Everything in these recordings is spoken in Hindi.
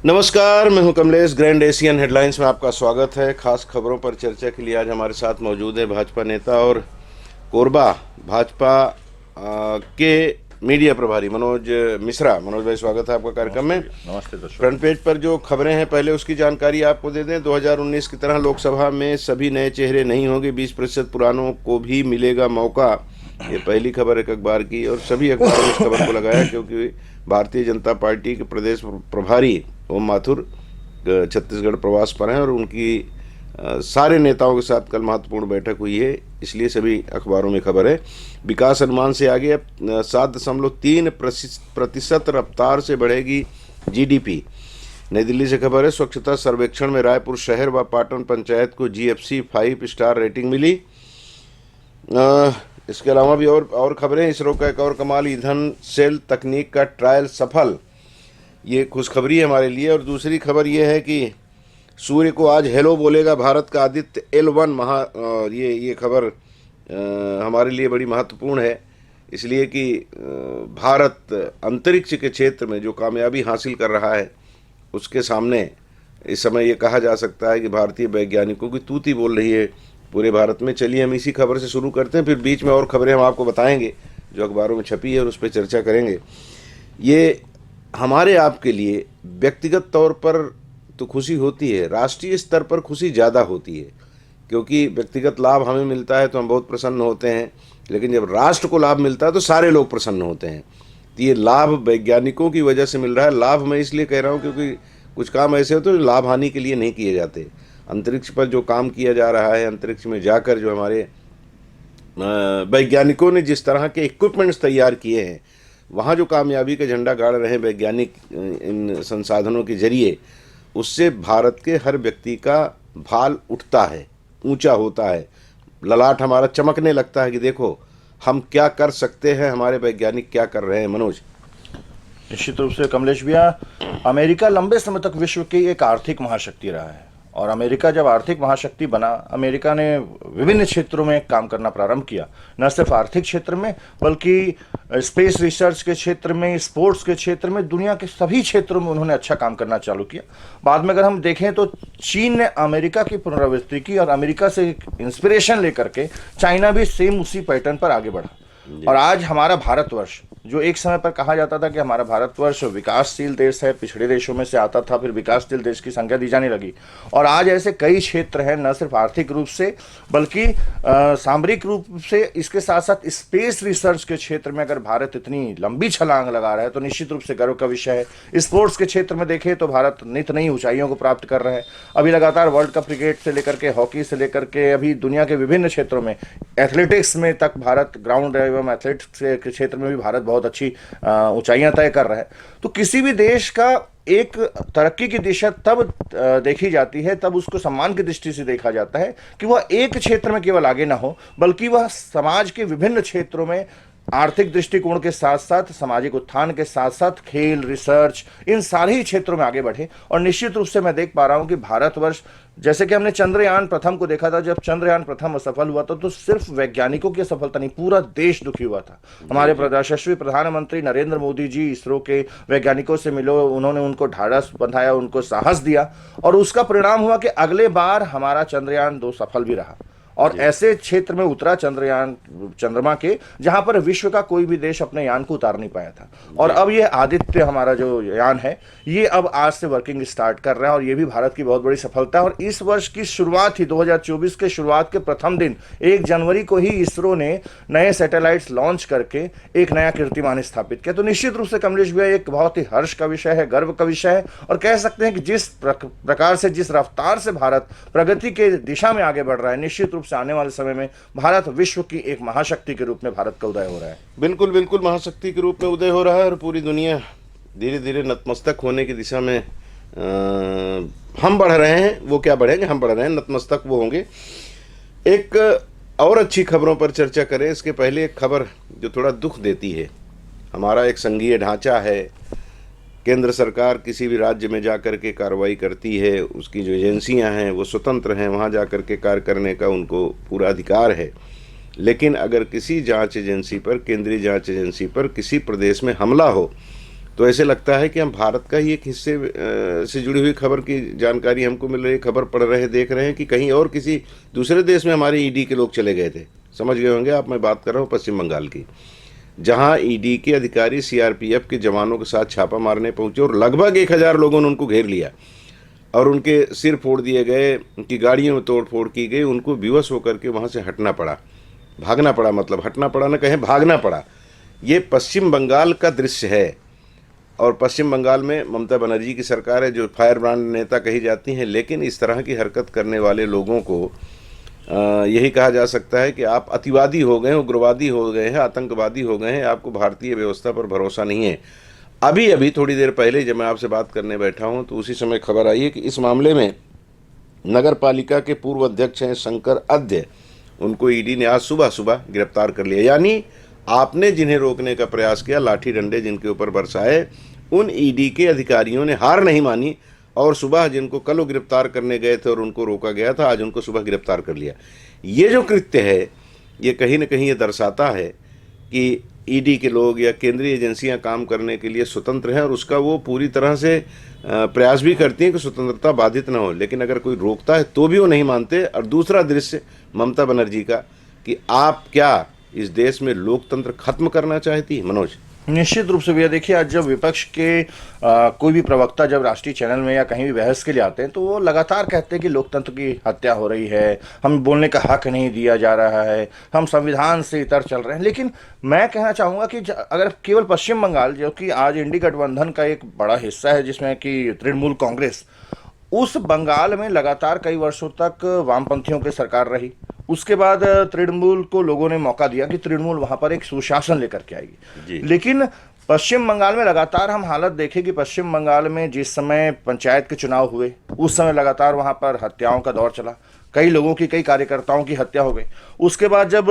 नमस्कार, मैं हूं कमलेश। ग्रैंड एशियन हेडलाइंस में आपका स्वागत है। खास खबरों पर चर्चा के लिए आज हमारे साथ मौजूद है भाजपा नेता और कोरबा भाजपा के मीडिया प्रभारी मनोज मिश्रा। मनोज भाई, स्वागत है आपका कार्यक्रम में। नमस्ते दर्शक। फ्रंट पेज पर जो खबरें हैं पहले उसकी जानकारी आपको दे दें। 2019 की तरह लोकसभा में सभी नए चेहरे नहीं होंगे, 20% पुरानों को भी मिलेगा मौका। ये पहली खबर एक अखबार की, और सभी अखबारों ने इस खबर को लगाया क्योंकि भारतीय जनता पार्टी के प्रदेश प्रभारी ओम माथुर छत्तीसगढ़ प्रवास पर हैं और उनकी सारे नेताओं के साथ कल महत्वपूर्ण बैठक हुई है, इसलिए सभी अखबारों में खबर है। विकास अनुमान से आगे अब 7.3% रफ्तार से बढ़ेगी जीडीपी। नई दिल्ली से खबर है, स्वच्छता सर्वेक्षण में रायपुर शहर व पाटन पंचायत को जीएफसी 5 स्टार रेटिंग मिली। इसके अलावा भी और खबरें। इसरो का एक और कमाल ईंधन सेल तकनीक का ट्रायल सफल, ये खुशखबरी है हमारे लिए। और दूसरी खबर ये है कि सूर्य को आज हेलो बोलेगा भारत का आदित्य L1 ये खबर हमारे लिए बड़ी महत्वपूर्ण है, इसलिए कि भारत अंतरिक्ष के क्षेत्र में जो कामयाबी हासिल कर रहा है उसके सामने इस समय ये कहा जा सकता है कि भारतीय वैज्ञानिकों की तूती बोल रही है पूरे भारत में। चलिए हम इसी खबर से शुरू करते हैं, फिर बीच में और खबरें हम आपको बताएंगे जो अखबारों में छपी है और उस पर चर्चा करेंगे। ये हमारे आपके लिए व्यक्तिगत तौर पर तो खुशी होती है, राष्ट्रीय स्तर पर खुशी ज़्यादा होती है, क्योंकि व्यक्तिगत लाभ हमें मिलता है तो हम बहुत प्रसन्न होते हैं, लेकिन जब राष्ट्र को लाभ मिलता है तो सारे लोग प्रसन्न होते हैं। तो ये लाभ वैज्ञानिकों की वजह से मिल रहा है। लाभ मैं इसलिए कह रहा हूँ क्योंकि कुछ काम ऐसे होते हैं जो लाभ हानि के लिए नहीं किए जाते। अंतरिक्ष पर जो काम किया जा रहा है, अंतरिक्ष में जाकर जो हमारे वैज्ञानिकों ने जिस तरह के इक्विपमेंट्स तैयार किए हैं, वहाँ जो कामयाबी का झंडा गाड़ रहे हैं वैज्ञानिक इन संसाधनों के जरिए, उससे भारत के हर व्यक्ति का भाल उठता है, ऊंचा होता है, ललाट हमारा चमकने लगता है कि देखो हम क्या कर सकते हैं, हमारे वैज्ञानिक क्या कर रहे हैं। मनोज। निश्चित रूप से कमलेश भैया, अमेरिका लंबे समय तक विश्व की एक आर्थिक महाशक्ति रहा है, और अमेरिका जब आर्थिक महाशक्ति बना, अमेरिका ने विभिन्न क्षेत्रों में काम करना प्रारंभ किया। न सिर्फ आर्थिक क्षेत्र में बल्कि स्पेस रिसर्च के क्षेत्र में, स्पोर्ट्स के क्षेत्र में, दुनिया के सभी क्षेत्रों में उन्होंने अच्छा काम करना चालू किया। बाद में अगर हम देखें तो चीन ने अमेरिका की पुनरावृत्ति की और अमेरिका से इंस्पिरेशन लेकर के चाइना भी सेम उसी पैटर्न पर आगे बढ़ा। और आज हमारा भारतवर्ष, जो एक समय पर कहा जाता था कि हमारा भारतवर्ष विकासशील देश है, पिछड़े देशों में से आता था, फिर विकासशील देश की संज्ञा दी जाने लगी, और आज ऐसे कई क्षेत्र हैं, न सिर्फ आर्थिक रूप से बल्कि सामरिक रूप से, इसके साथ साथ स्पेस रिसर्च के क्षेत्र में अगर भारत इतनी लंबी छलांग लगा रहा है तो निश्चित रूप से गर्व का विषय है। स्पोर्ट्स के क्षेत्र में देखें तो भारत नित नई ऊंचाइयों को प्राप्त कर रहा है। अभी लगातार वर्ल्ड कप क्रिकेट से लेकर के, हॉकी से लेकर के, अभी दुनिया के विभिन्न क्षेत्रों में, एथलेटिक्स में तक भारत, ग्राउंड एवं एथलेटिक्स के क्षेत्र में भी भारत बहुत अच्छी ऊंचाइयां तय कर रहा है। तो किसी भी देश का एक तरक्की की दिशा तब देखी जाती है, तब उसको सम्मान की दृष्टि से देखा जाता है कि वह एक क्षेत्र में केवल आगे ना हो, बल्कि वह समाज के विभिन्न क्षेत्रों में आर्थिक दृष्टिकोण के साथ साथ, सामाजिक उत्थान के साथ साथ, खेल, रिसर्च, इन सारे ही क्षेत्रों में आगे बढ़े। और निश्चित रूप से मैं देख पा रहा हूं कि भारतवर्ष, जैसे कि हमने चंद्रयान प्रथम को देखा था, जब चंद्रयान प्रथम असफल हुआ था तो सिर्फ वैज्ञानिकों की सफलता नहीं, पूरा देश दुखी हुआ था। हमारे यशस्वी प्रधानमंत्री नरेंद्र मोदी जी इसरो के वैज्ञानिकों से मिले, उन्होंने उनको ढाढ़स बंधाया, उनको साहस दिया, और उसका परिणाम हुआ कि अगले बार हमारा चंद्रयान 2 सफल भी रहा। और ऐसे क्षेत्र में उतरा चंद्रयान, चंद्रमा के, जहां पर विश्व का कोई भी देश अपने यान को उतार नहीं पाया था। और अब ये आदित्य हमारा जो यान है, ये अब आज से वर्किंग स्टार्ट कर रहा है, और ये भी भारत की बहुत बड़ी सफलता है। और इस वर्ष की शुरुआत ही 2024 के शुरुआत के प्रथम दिन 1 जनवरी को ही इसरो ने नए सैटेलाइट्स लॉन्च करके एक नया कीर्तिमान स्थापित किया। तो निश्चित रूप से कमलेश भैया एक बहुत ही हर्ष का विषय है, गर्व का विषय है, और कह सकते हैं कि जिस प्रकार से, जिस रफ्तार से भारत प्रगति के दिशा में आगे बढ़ रहा है, निश्चित रूप से आने वाले समय में भारत विश्व की एक महाशक्ति के रूप में भारत का उदय हो रहा है। बिल्कुल बिल्कुल, महाशक्ति के रूप में उदय हो रहा है, और पूरी दुनिया धीरे धीरे नतमस्तक होने की दिशा में हम बढ़ रहे हैं। वो क्या बढ़ेंगे, हम बढ़ रहे हैं, नतमस्तक वो होंगे। एक और अच्छी खबरों पर चर्चा करें इसके पहले एक खबर जो थोड़ा दुख देती है। हमारा एक संघीय ढांचा है, केंद्र सरकार किसी भी राज्य में जाकर के कार्रवाई करती है, उसकी जो एजेंसियां हैं वो स्वतंत्र हैं, वहां जाकर के कार्य करने का उनको पूरा अधिकार है। लेकिन अगर किसी जांच एजेंसी पर, केंद्रीय जांच एजेंसी पर किसी प्रदेश में हमला हो तो ऐसे लगता है कि हम भारत का ही एक हिस्से से जुड़ी हुई खबर की जानकारी हमको मिल रही है, खबर पढ़ रहे देख रहे हैं कि कहीं और किसी दूसरे देश में हमारे ईडी के लोग चले गए थे। समझ गए होंगे आप, मैं बात कर रहा हूँ पश्चिम बंगाल की, जहां ईडी के अधिकारी सीआरपीएफ के जवानों के साथ छापा मारने पहुंचे और लगभग 1000 लोगों ने उनको घेर लिया और उनके सिर फोड़ दिए गए, उनकी गाड़ियों में तोड़ फोड़ की गई, उनको विवश होकर के वहाँ से हटना पड़ा, भागना पड़ा, मतलब हटना पड़ा, न कहें भागना पड़ा। ये पश्चिम बंगाल का दृश्य है। और पश्चिम बंगाल में ममता बनर्जी की सरकार है जो फायर ब्रांड नेता कही जाती हैं, लेकिन इस तरह की हरकत करने वाले लोगों को यही कहा जा सकता है कि आप अतिवादी हो गए, उग्रवादी हो गए हैं, आतंकवादी हो गए हैं, आपको भारतीय व्यवस्था पर भरोसा नहीं है। अभी अभी थोड़ी देर पहले जब मैं आपसे बात करने बैठा हूं तो उसी समय खबर आई है कि इस मामले में नगर पालिका के पूर्व अध्यक्ष हैं शंकर अद्य, उनको ईडी ने आज सुबह सुबह गिरफ्तार कर लिया। यानी आपने जिन्हें रोकने का प्रयास किया, लाठी डंडे जिनके ऊपर बरसाए, उन ईडी के अधिकारियों ने हार नहीं मानी और सुबह जिनको कल वो गिरफ्तार करने गए थे और उनको रोका गया था, आज उनको सुबह गिरफ्तार कर लिया। ये जो कृत्य है ये कहीं ना कहीं ये दर्शाता है कि ईडी के लोग या केंद्रीय एजेंसियां काम करने के लिए स्वतंत्र हैं और उसका वो पूरी तरह से प्रयास भी करती हैं कि स्वतंत्रता बाधित ना हो, लेकिन अगर कोई रोकता है तो भी वो नहीं मानते। और दूसरा दृश्य ममता बनर्जी का कि आप क्या इस देश में लोकतंत्र खत्म करना चाहती है? मनोज, निश्चित रूप से भैया देखिए, आज जब विपक्ष के कोई भी प्रवक्ता जब राष्ट्रीय चैनल में या कहीं भी बहस के लिए आते हैं तो वो लगातार कहते हैं कि लोकतंत्र की हत्या हो रही है, हमें बोलने का हक नहीं दिया जा रहा है, हम संविधान से इतर चल रहे हैं। लेकिन मैं कहना चाहूँगा कि अगर केवल पश्चिम बंगाल, जो कि आज इंडी गठबंधन का एक बड़ा हिस्सा है जिसमें कि तृणमूल कांग्रेस, उस बंगाल में लगातार कई वर्षों तक वामपंथियों की सरकार रही। उसके बाद तृणमूल को लोगों ने मौका दिया कि तृणमूल वहां पर एक सुशासन लेकर के आएगी। लेकिन पश्चिम बंगाल में लगातार हम हालत देखें कि पश्चिम बंगाल में जिस समय पंचायत के चुनाव हुए उस समय लगातार वहां पर हत्याओं का दौर चला, कई लोगों की, कई कार्यकर्ताओं की हत्या हो गई। उसके बाद जब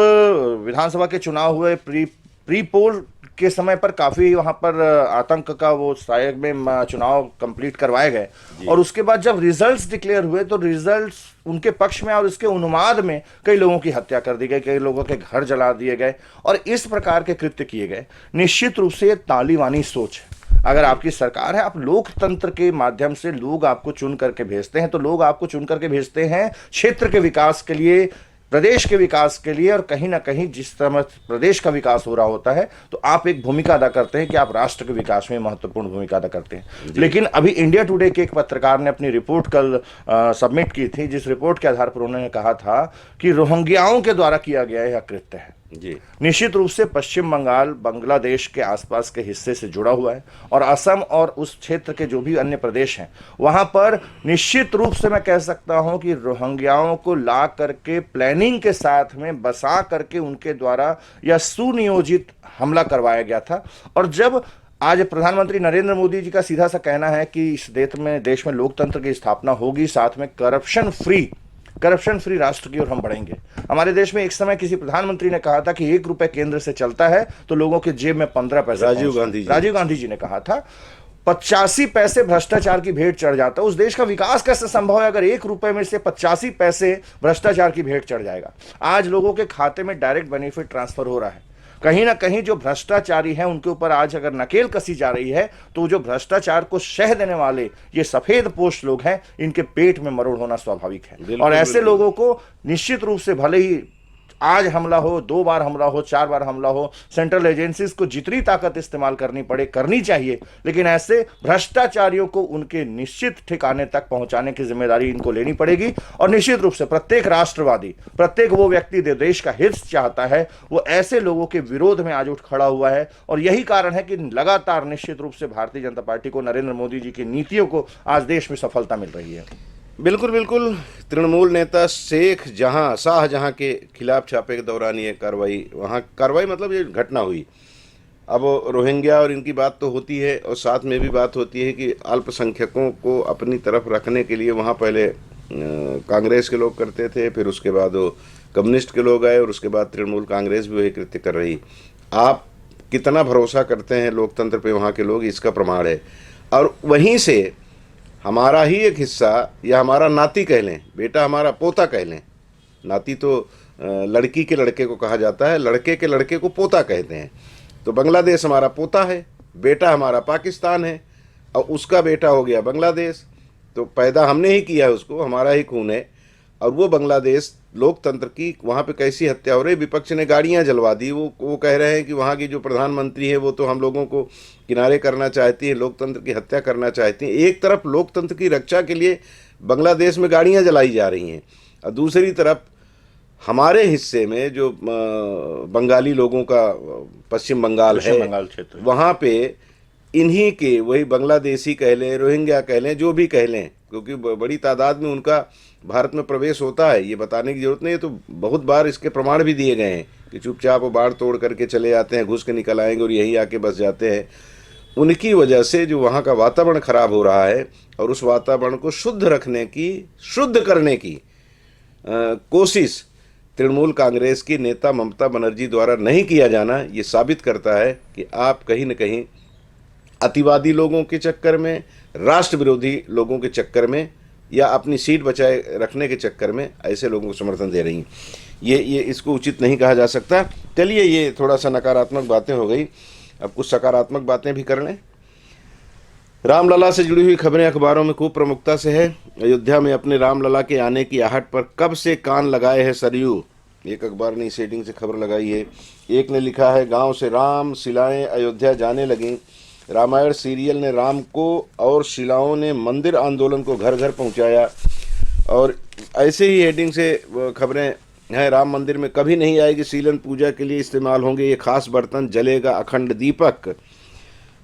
विधानसभा के चुनाव हुए, प्री पोल के समय पर काफ़ी वहाँ पर आतंक का वो सहायक में चुनाव कंप्लीट करवाए गए और उसके बाद जब रिजल्ट्स डिक्लेयर हुए तो रिजल्ट्स उनके पक्ष में और इसके उन्माद में कई लोगों की हत्या कर दी गई, कई लोगों के घर जला दिए गए और इस प्रकार के कृत्य किए गए। निश्चित रूप से ये तालिबानी सोच है। अगर आपकी सरकार है, आप लोकतंत्र के माध्यम से लोग आपको चुन करके भेजते हैं, तो लोग आपको चुन करके भेजते हैं क्षेत्र के विकास के लिए, प्रदेश के विकास के लिए, और कहीं ना कहीं जिस तरह प्रदेश का विकास हो रहा होता है तो आप एक भूमिका अदा करते हैं कि आप राष्ट्र के विकास में महत्वपूर्ण भूमिका अदा करते हैं। लेकिन अभी इंडिया टुडे के एक पत्रकार ने अपनी रिपोर्ट कल सबमिट की थी, जिस रिपोर्ट के आधार पर उन्होंने कहा था कि रोहिंग्याओं के द्वारा किया गया यह कृत्य है। जी, निश्चित रूप से पश्चिम बंगाल बांग्लादेश के आसपास के हिस्से से जुड़ा हुआ है और असम और उस क्षेत्र के जो भी अन्य प्रदेश हैं वहां पर निश्चित रूप से मैं कह सकता हूं कि रोहिंग्याओं को ला करके प्लानिंग के साथ में बसा करके उनके द्वारा यह सुनियोजित हमला करवाया गया था। और जब आज प्रधानमंत्री नरेंद्र मोदी जी का सीधा सा कहना है कि इस देश में लोकतंत्र की स्थापना होगी, साथ में करप्शन फ्री राष्ट्र की ओर हम बढ़ेंगे। हमारे देश में एक समय किसी प्रधानमंत्री ने कहा था कि 1 रुपए केंद्र से चलता है तो लोगों के जेब में 15 पैसे। राजीव गांधी जी ने कहा था 85 पैसे भ्रष्टाचार की भेंट चढ़ जाता है। उस देश का विकास कैसे संभव है अगर 1 रुपए में से 85 पैसे भ्रष्टाचार की भेंट चढ़ जाएगा। आज लोगों के खाते में डायरेक्ट बेनिफिट ट्रांसफर हो रहा है। कहीं ना कहीं जो भ्रष्टाचारी हैं उनके ऊपर आज अगर नकेल कसी जा रही है तो जो भ्रष्टाचार को शह देने वाले ये सफेद पोश लोग हैं, इनके पेट में मरोड़ होना स्वाभाविक है। और ऐसे लोगों को निश्चित रूप से भले ही आज हमला हो, 2 बार हमला हो, 4 बार हमला हो, सेंट्रल एजेंसीज को जितनी ताकत इस्तेमाल करनी पड़े करनी चाहिए, लेकिन ऐसे भ्रष्टाचारियों को उनके निश्चित ठिकाने तक पहुंचाने की जिम्मेदारी इनको लेनी पड़ेगी। और निश्चित रूप से प्रत्येक राष्ट्रवादी, प्रत्येक वो व्यक्ति जो देश का हित चाहता है, वो ऐसे लोगों के विरोध में आज उठ खड़ा हुआ है। और यही कारण है कि लगातार निश्चित रूप से भारतीय जनता पार्टी को, नरेंद्र मोदी जी की नीतियों को आज देश में सफलता मिल रही है। बिल्कुल बिल्कुल। तृणमूल नेता शेख शाहजहां के खिलाफ छापे के दौरान ये कार्रवाई मतलब ये घटना हुई। अब रोहिंग्या और इनकी बात तो होती है और साथ में भी बात होती है कि अल्पसंख्यकों को अपनी तरफ रखने के लिए वहाँ पहले कांग्रेस के लोग करते थे, फिर उसके बाद वो कम्युनिस्ट के लोग आए और उसके बाद तृणमूल कांग्रेस भी वही कृत्य कर रही। आप कितना भरोसा करते हैं लोकतंत्र पे वहाँ के लोग, इसका प्रमाण है। और वहीं से हमारा ही एक हिस्सा या हमारा नाती कह लें, बेटा हमारा पोता कह लें, नाती तो लड़की के लड़के को कहा जाता है, लड़के के लड़के को पोता कहते हैं, तो बांग्लादेश हमारा पोता है, बेटा हमारा पाकिस्तान है और उसका बेटा हो गया बांग्लादेश। तो पैदा हमने ही किया है उसको, हमारा ही खून है। और वो बांग्लादेश लोकतंत्र की वहाँ पे कैसी हत्या हो रही, विपक्ष ने गाड़ियाँ जलवा दी। वो कह रहे हैं कि वहाँ की जो प्रधानमंत्री है वो तो हम लोगों को किनारे करना चाहती है, लोकतंत्र की हत्या करना चाहती हैं। एक तरफ लोकतंत्र की रक्षा के लिए बांग्लादेश में गाड़ियाँ जलाई जा रही हैं और दूसरी तरफ हमारे हिस्से में जो बंगाली लोगों का पश्चिम बंगाल है, क्षेत्र, वहाँ पे इन्हीं के वही बांग्लादेशी कह लें, रोहिंग्या कह लें, जो भी कह लें, क्योंकि बड़ी तादाद में उनका भारत में प्रवेश होता है, ये बताने की जरूरत नहीं है। तो बहुत बार इसके प्रमाण भी दिए गए हैं कि चुपचाप वो बाढ़ तोड़ करके चले जाते हैं, घुस के निकल आएंगे और यहीं आके बस जाते हैं। उनकी वजह से जो वहाँ का वातावरण खराब हो रहा है और उस वातावरण को शुद्ध रखने की, शुद्ध करने की कोशिश तृणमूल कांग्रेस की नेता ममता बनर्जी द्वारा नहीं किया जाना, ये साबित करता है कि आप कहीं न कहीं अतिवादी लोगों के चक्कर में, राष्ट्र विरोधी लोगों के चक्कर में या अपनी सीट बचाए रखने के चक्कर में ऐसे लोगों को समर्थन दे रही हैं। ये इसको उचित नहीं कहा जा सकता। चलिए, ये थोड़ा सा नकारात्मक बातें हो गई, अब कुछ सकारात्मक बातें भी कर लें। रामलला से जुड़ी हुई खबरें अखबारों में खूब प्रमुखता से है। अयोध्या में अपने रामलला के आने की आहट पर कब से कान लगाए है सरयू, एक अखबार ने इस हेडिंग से खबर लगाई है। एक ने लिखा है, गांव से राम शिलाएं अयोध्या जाने लगी। रामायण सीरियल ने राम को और शिलाओं ने मंदिर आंदोलन को घर घर पहुंचाया। और ऐसे ही हेडिंग से खबरें हैं, राम मंदिर में कभी नहीं आएगी सीलन, पूजा के लिए इस्तेमाल होंगे ये खास बर्तन, जलेगा अखंड दीपक।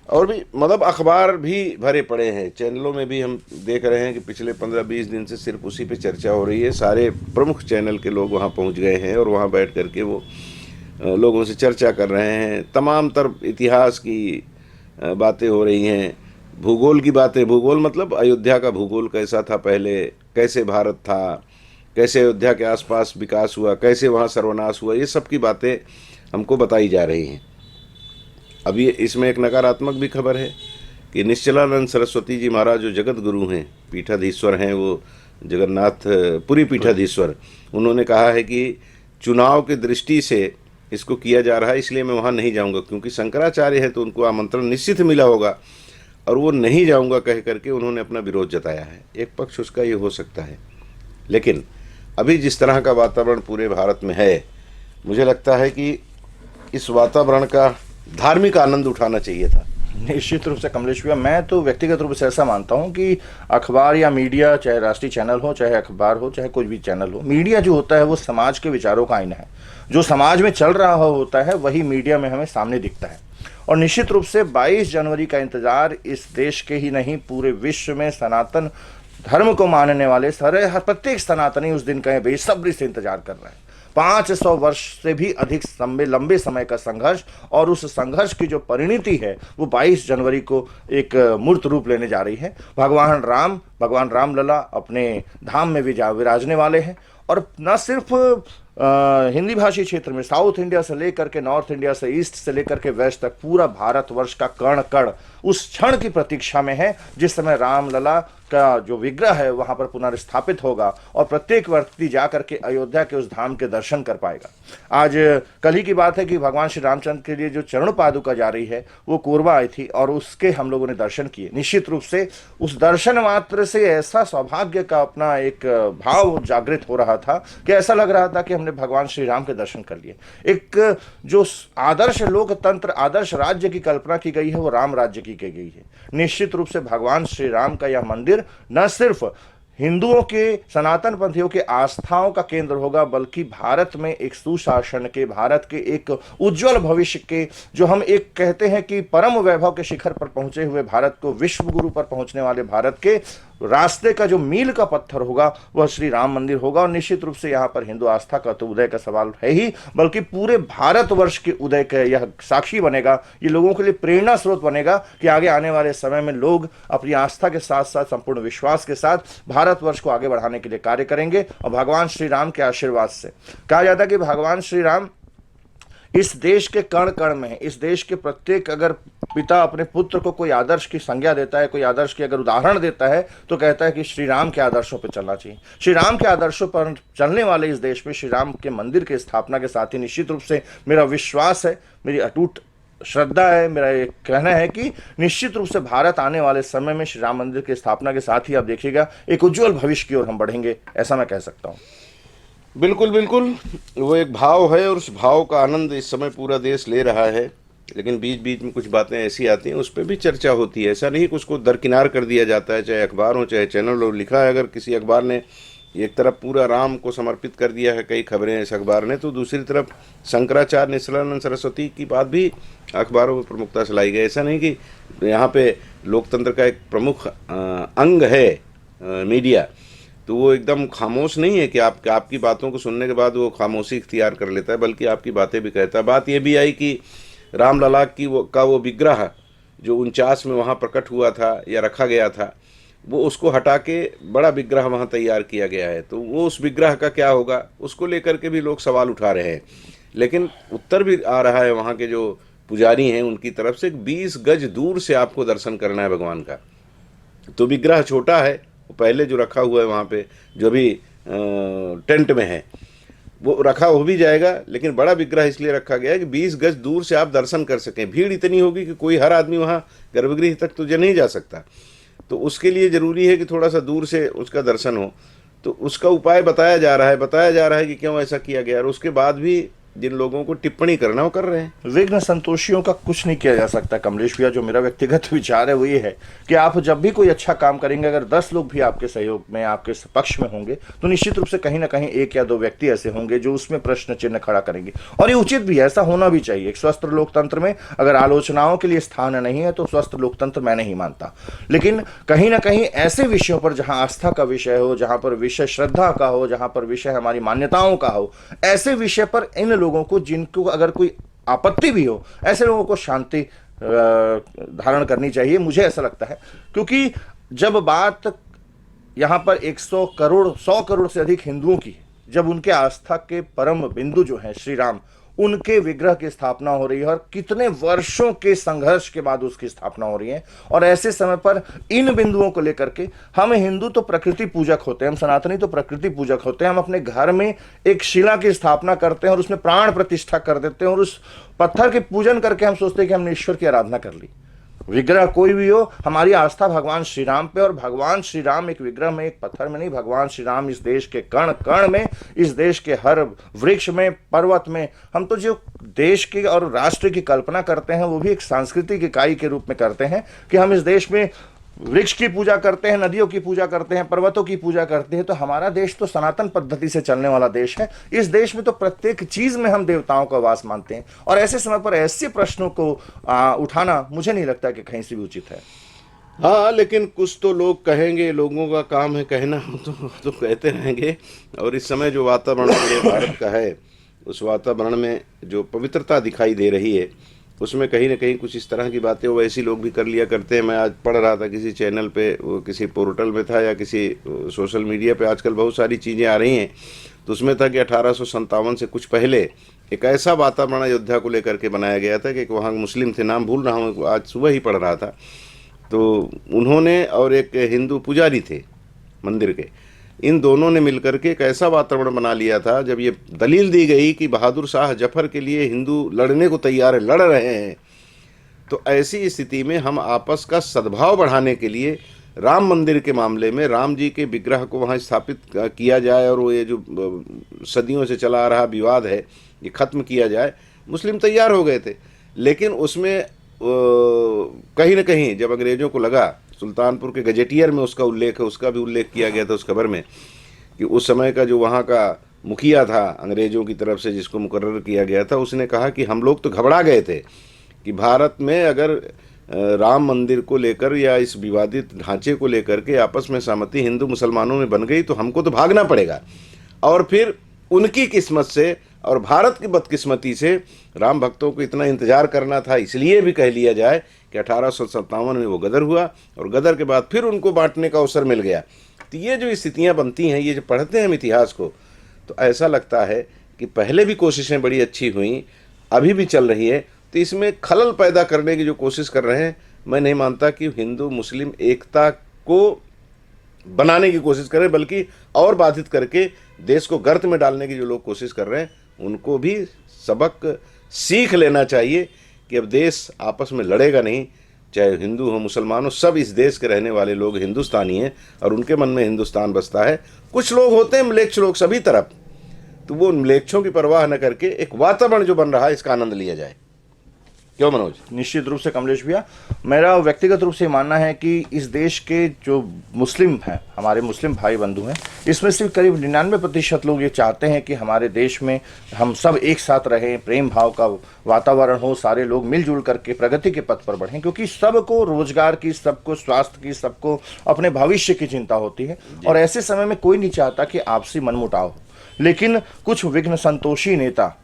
और भी मतलब अखबार भी भरे पड़े हैं, चैनलों में भी हम देख रहे हैं कि पिछले 15-20 दिन से सिर्फ उसी पे चर्चा हो रही है। सारे प्रमुख चैनल के लोग वहाँ पहुँच गए हैं और वहाँ बैठ करके वो लोगों से चर्चा कर रहे हैं। तमाम तरफ इतिहास की बातें हो रही हैं, भूगोल की बातें। भूगोल मतलब अयोध्या का भूगोल कैसा था पहले, कैसे भारत था, कैसे अयोध्या के आसपास विकास हुआ, कैसे वहाँ सर्वनाश हुआ, ये सब की बातें हमको बताई जा रही हैं। अभी इसमें एक नकारात्मक भी खबर है कि निश्चलानंद सरस्वती जी महाराज जो जगत गुरु हैं, पीठाधीश्वर हैं, वो जगन्नाथ पुरी पीठाधीश्वर, उन्होंने कहा है कि चुनाव की दृष्टि से इसको किया जा रहा है, इसलिए मैं वहाँ नहीं जाऊँगा। क्योंकि शंकराचार्य है तो उनको आमंत्रण निश्चित मिला होगा और वो नहीं जाऊँगा कह करके उन्होंने अपना विरोध जताया है। एक पक्ष उसका ये हो सकता है, लेकिन अभी जिस तरह का वातावरण पूरे भारत में है, मुझे लगता है कि इस वातावरण का धार्मिक आनंद उठाना चाहिए था। निश्चित रूप से कमलेश भैया, मैं तो व्यक्तिगत रूप से ऐसा मानता हूं कि अखबार या मीडिया, चाहे राष्ट्रीय चैनल हो, चाहे अखबार हो, चाहे कोई भी चैनल हो, मीडिया जो होता है वो समाज के विचारों का आईना है। जो समाज में चल रहा होता है वही मीडिया में हमें सामने दिखता है। और निश्चित रूप से 22 जनवरी का इंतजार इस देश के ही नहीं, पूरे विश्व में सनातन धर्म को मानने वाले सारे प्रत्येक सनातनी उस दिन का बेसब्री से इंतजार कर रहे हैं। 500 वर्ष से भी अधिक लंबे समय का संघर्ष, और उस संघर्ष की जो परिणति है वो 22 जनवरी को एक मूर्त रूप लेने जा रही है। भगवान रामलला अपने धाम में विराजने वाले हैं। और न सिर्फ हिंदी भाषी क्षेत्र में, साउथ इंडिया से लेकर के नॉर्थ इंडिया से, ईस्ट से लेकर के वेस्ट तक पूरा भारतवर्ष का कण कण उस क्षण की प्रतीक्षा में है जिस समय रामलला का जो विग्रह है वहां पर पुनर्स्थापित होगा और प्रत्येक व्यक्ति जाकर के अयोध्या के उस धाम के दर्शन कर पाएगा। आज कल ही की बात है कि भगवान श्री रामचंद्र के लिए जो चरण पादुका जा रही है वो कोरबा आई थी और उसके हम लोगों ने दर्शन किए। निश्चित रूप से उस दर्शन मात्र से ऐसा सौभाग्य का अपना एक भाव जागृत हो रहा था कि ऐसा लग रहा था कि हमने भगवान श्री राम के दर्शन कर लिए। एक जो आदर्श लोकतंत्र, आदर्श राज्य की कल्पना की गई है वो राम राज्य की गई है। निश्चित रूप से भगवान श्री राम का यह मंदिर न सिर्फ हिंदुओं के, सनातन पंथियों के आस्थाओं का केंद्र होगा, बल्कि भारत में एक सुशासन के, भारत के एक उज्जवल भविष्य के, जो हम एक कहते हैं कि परम वैभव के शिखर पर पहुंचे हुए भारत को, विश्व गुरु पर पहुंचने वाले भारत के रास्ते का जो मील का पत्थर होगा वह श्री राम मंदिर होगा। और निश्चित रूप से यहाँ पर हिंदू आस्था का तो उदय का सवाल है ही, बल्कि पूरे भारतवर्ष के उदय का यह साक्षी बनेगा। ये लोगों के लिए प्रेरणा स्रोत बनेगा कि आगे आने वाले समय में लोग अपनी आस्था के साथ साथ संपूर्ण विश्वास के साथ भारतवर्ष को आगे बढ़ाने के लिए कार्य करेंगे। और भगवान श्री राम के आशीर्वाद से कहा जाता है कि भगवान श्री राम इस देश के कण कण में है। इस देश के प्रत्येक, अगर पिता अपने पुत्र को कोई आदर्श की संज्ञा देता है, कोई आदर्श की अगर उदाहरण देता है, तो कहता है कि श्री राम के आदर्शों पर चलना चाहिए। श्री राम के आदर्शों पर चलने वाले इस देश में श्री राम के मंदिर की स्थापना के साथ ही निश्चित रूप से मेरा विश्वास है, मेरी अटूट श्रद्धा है, मेरा ये कहना है कि निश्चित रूप से भारत आने वाले समय में श्री राम मंदिर की स्थापना के साथ ही आप देखिएगा एक उज्जवल भविष्य की ओर हम बढ़ेंगे, ऐसा मैं कह सकता हूँ। बिल्कुल बिल्कुल, वो एक भाव है और उस भाव का आनंद इस समय पूरा देश ले रहा है। लेकिन बीच बीच में कुछ बातें ऐसी आती हैं, उस पर भी चर्चा होती है। ऐसा नहीं कि उसको दरकिनार कर दिया जाता है, चाहे अखबार हो चाहे चैनल हो। लिखा है अगर किसी अखबार ने एक तरफ पूरा राम को समर्पित कर दिया है, कई खबरें इस अखबार ने, तो दूसरी तरफ शंकराचार्य निशिलानंद सरस्वती की बात भी अखबारों में प्रमुखता से लाई गई। ऐसा नहीं कि यहाँ पे लोकतंत्र का एक प्रमुख अंग है मीडिया, तो वो एकदम खामोश नहीं है कि आपकी बातों को सुनने के बाद वो खामोशी इख्तियार कर लेता है, बल्कि आपकी बातें भी कहता है। बात ये भी आई कि रामलला की वो विग्रह जो 49 में वहाँ प्रकट हुआ था या रखा गया था, वो उसको हटा के बड़ा विग्रह वहाँ तैयार किया गया है। तो वो उस विग्रह का क्या होगा, उसको लेकर के भी लोग सवाल उठा रहे हैं। लेकिन उत्तर भी आ रहा है वहाँ के जो पुजारी हैं उनकी तरफ से, 20 गज दूर से आपको दर्शन करना है भगवान का। तो विग्रह छोटा है, वो पहले जो रखा हुआ है वहाँ पे, जो भी टेंट में है, वो रखा हो भी जाएगा। लेकिन बड़ा विग्रह इसलिए रखा गया है कि 20 गज दूर से आप दर्शन कर सकें। भीड़ इतनी होगी कि कोई हर आदमी वहाँ गर्भगृह तक तो नहीं जा सकता, तो उसके लिए ज़रूरी है कि थोड़ा सा दूर से उसका दर्शन हो। तो उसका उपाय बताया जा रहा है कि क्यों ऐसा किया गया। और उसके बाद भी जिन लोगों को टिप्पणी करना वो कर रहे हैं। विघ्न संतोषियों का कुछ नहीं किया जा सकता कमलेश भैया। जो मेरा व्यक्तिगत विचार है वो ये है कि आप जब भी कोई अच्छा काम करेंगे, अगर 10 लोग भी आपके सहयोग में, आपके पक्ष में होंगे, तो निश्चित रूप से कहीं ना कहीं 1 या 2 व्यक्ति ऐसे होंगे जो उसमें प्रश्न चिन्ह खड़ा करेंगे। और ये उचित भी है, ऐसा होना भी चाहिए। एक स्वस्थ लोकतंत्र में अगर आलोचनाओं के लिए स्थान नहीं है तो स्वस्थ लोकतंत्र मैं नहीं मानता। लेकिन कहीं ना कहीं ऐसे विषयों पर जहां आस्था का विषय हो, जहां पर विषय श्रद्धा का हो, जहां पर विषय हमारी मान्यताओं का हो, ऐसे विषय पर इन लोगों को, जिनको अगर कोई आपत्ति भी हो, ऐसे लोगों को शांति धारण करनी चाहिए, मुझे ऐसा लगता है। क्योंकि जब बात यहां पर 100 करोड़ 100 करोड़ से अधिक हिंदुओं की, जब उनके आस्था के परम बिंदु जो हैं श्री राम, उनके विग्रह की स्थापना हो रही है और कितने वर्षों के संघर्ष के बाद उसकी स्थापना हो रही है, और ऐसे समय पर इन बिंदुओं को लेकर के हम हिंदू तो प्रकृति पूजक होते हैं, हम सनातनी तो प्रकृति पूजक होते हैं। हम अपने घर में एक शिला की स्थापना करते हैं और उसमें प्राण प्रतिष्ठा कर देते हैं, और उस पत्थर के पूजन करके हम सोचते हैं कि हमने ईश्वर की आराधना कर ली। विग्रह कोई भी हो, हमारी आस्था भगवान श्री राम पे, और भगवान श्री राम एक विग्रह में, एक पत्थर में नहीं, भगवान श्री राम इस देश के कण कण में, इस देश के हर वृक्ष में, पर्वत में। हम तो जो देश की और राष्ट्र की कल्पना करते हैं वो भी एक सांस्कृतिक इकाई के रूप में करते हैं कि हम इस देश में वृक्ष की पूजा करते हैं, नदियों की पूजा करते हैं, पर्वतों की पूजा करते हैं। तो हमारा देश तो सनातन पद्धति से चलने वाला देश है। इस देश में तो प्रत्येक चीज में हम देवताओं का वास मानते हैं, और ऐसे समय पर ऐसे प्रश्नों को उठाना मुझे नहीं लगता कि कहीं से भी उचित है। हाँ, लेकिन कुछ तो लोग कहेंगे, लोगों का काम है कहना, तो कहते रहेंगे। और इस समय जो वातावरण पूरे भारत का है, उस वातावरण में जो पवित्रता दिखाई दे रही है, उसमें कहीं ना कहीं कुछ इस तरह की बातें वो ऐसी लोग भी कर लिया करते हैं। मैं आज पढ़ रहा था किसी चैनल पे, वो किसी पोर्टल में था या किसी सोशल मीडिया पे, आजकल बहुत सारी चीज़ें आ रही हैं, तो उसमें था कि 1857 से कुछ पहले एक ऐसा वातावरण अयोध्या को लेकर के बनाया गया था कि वहाँ मुस्लिम थे, नाम भूल रहा हूँ, आज सुबह ही पढ़ रहा था, तो उन्होंने और एक हिंदू पुजारी थे मंदिर के, इन दोनों ने मिलकर के एक ऐसा वातावरण बना लिया था। जब ये दलील दी गई कि बहादुर शाह जफर के लिए हिंदू लड़ने को तैयार है, लड़ रहे हैं, तो ऐसी स्थिति में हम आपस का सद्भाव बढ़ाने के लिए राम मंदिर के मामले में राम जी के विग्रह को वहाँ स्थापित किया जाए, और वो ये जो सदियों से चला आ रहा विवाद है ये ख़त्म किया जाए। मुस्लिम तैयार हो गए थे, लेकिन उसमें कहीं ना कहीं जब अंग्रेज़ों को लगा, सुल्तानपुर के गजेटियर में उसका उल्लेख है, उसका भी उल्लेख किया गया था उस खबर में, कि उस समय का जो वहाँ का मुखिया था अंग्रेज़ों की तरफ से जिसको मुकर्रर किया गया था, उसने कहा कि हम लोग तो घबरा गए थे कि भारत में अगर राम मंदिर को लेकर या इस विवादित ढांचे को लेकर के आपस में सहमति हिंदू मुसलमानों में बन गई तो हमको तो भागना पड़ेगा। और फिर उनकी किस्मत से और भारत की बदकिस्मती से राम भक्तों को इतना इंतज़ार करना था, इसलिए भी कह लिया जाए कि 1857 में वो गदर हुआ, और गदर के बाद फिर उनको बांटने का अवसर मिल गया। तो ये जो स्थितियाँ बनती हैं, ये जो पढ़ते हैं हम इतिहास को, तो ऐसा लगता है कि पहले भी कोशिशें बड़ी अच्छी हुई, अभी भी चल रही है। तो इसमें खलल पैदा करने की जो कोशिश कर रहे हैं, मैं नहीं मानता कि हिंदू मुस्लिम एकता को बनाने की कोशिश करें, बल्कि और बाधित करके देश को गर्त में डालने की जो लोग कोशिश कर रहे हैं, उनको भी सबक सीख लेना चाहिए कि अब देश आपस में लड़ेगा नहीं, चाहे हिंदू हो मुसलमान हो, सब इस देश के रहने वाले लोग हिंदुस्तानी हैं और उनके मन में हिंदुस्तान बसता है। कुछ लोग होते हैं म्लेच्छ लोग सभी तरफ, तो वो म्लेच्छों की परवाह न करके एक वातावरण जो बन रहा है इसका आनंद लिया जाए। क्यों मनोज? निश्चित रूप से कमलेश भैया, मेरा व्यक्तिगत रूप से मानना है कि इस देश के जो मुस्लिम हैं, हमारे मुस्लिम भाई बंधु हैं, इसमें से करीब 99% लोग ये चाहते हैं कि हमारे देश में हम सब एक साथ रहें, प्रेम भाव का वातावरण हो, सारे लोग मिलजुल करके प्रगति के पथ पर बढ़ें, क्योंकि सबको रोजगार की, सबको स्वास्थ्य की, सबको अपने भविष्य की चिंता होती है। और ऐसे समय में कोई नहीं चाहता कि आपसी मनमुटाव हो, लेकिन कुछ विघ्न संतोषी नेता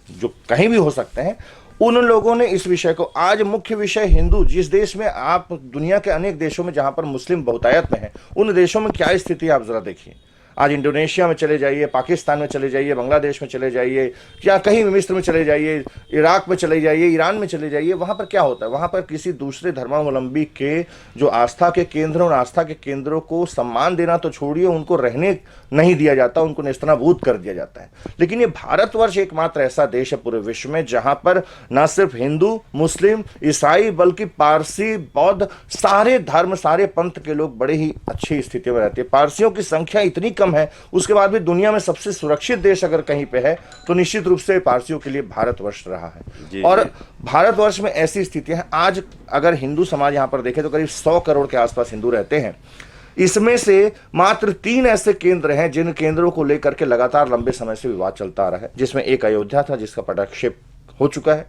जो कहीं भी हो सकते हैं, उन लोगों ने इस विषय को, आज मुख्य विषय हिंदू, जिस देश में आप दुनिया के अनेक देशों में जहां पर मुस्लिम बहुतायत में है, उन देशों में क्या स्थिति है आप जरा देखिए। आज इंडोनेशिया में चले जाइए, पाकिस्तान में चले जाइए, बांग्लादेश में चले जाइए, या कहीं मिस्र में चले जाइए, इराक में चले जाइए, ईरान में चले जाइए, वहाँ पर क्या होता है? वहाँ पर किसी दूसरे धर्मावलंबी के जो आस्था के केंद्र, उन आस्था के केंद्रों को सम्मान देना तो छोड़िए, उनको रहने नहीं दिया जाता, उनको नेस्तनाबूद कर दिया जाता है। लेकिन ये भारतवर्ष एकमात्र ऐसा देश है पूरे विश्व में जहाँ पर न सिर्फ हिंदू, मुस्लिम, ईसाई, बल्कि पारसी, बौद्ध, सारे धर्म, सारे पंथ के लोग बड़े ही अच्छी स्थिति में रहते हैं। पारसियों की संख्या इतनी कम है, उसके बाद भी दुनिया में सबसे सुरक्षित देश अगर कहीं पे है तो निश्चित रूप से पारसियों के लिए भारतवर्ष रहा है। और भारतवर्ष में ऐसी स्थितियां हैं, आज अगर हिंदू समाज यहां पर देखें तो करीब 100 करोड़ के आसपास हिंदू रहते हैं। इसमें से मात्र 3 ऐसे केंद्र हैं जिन केंद्रों को लेकर के लगातार लंबे समय से विवाद चलता आ रहा है, जिसमें एक अयोध्या था जिसका पटाक्षेप हो चुका है,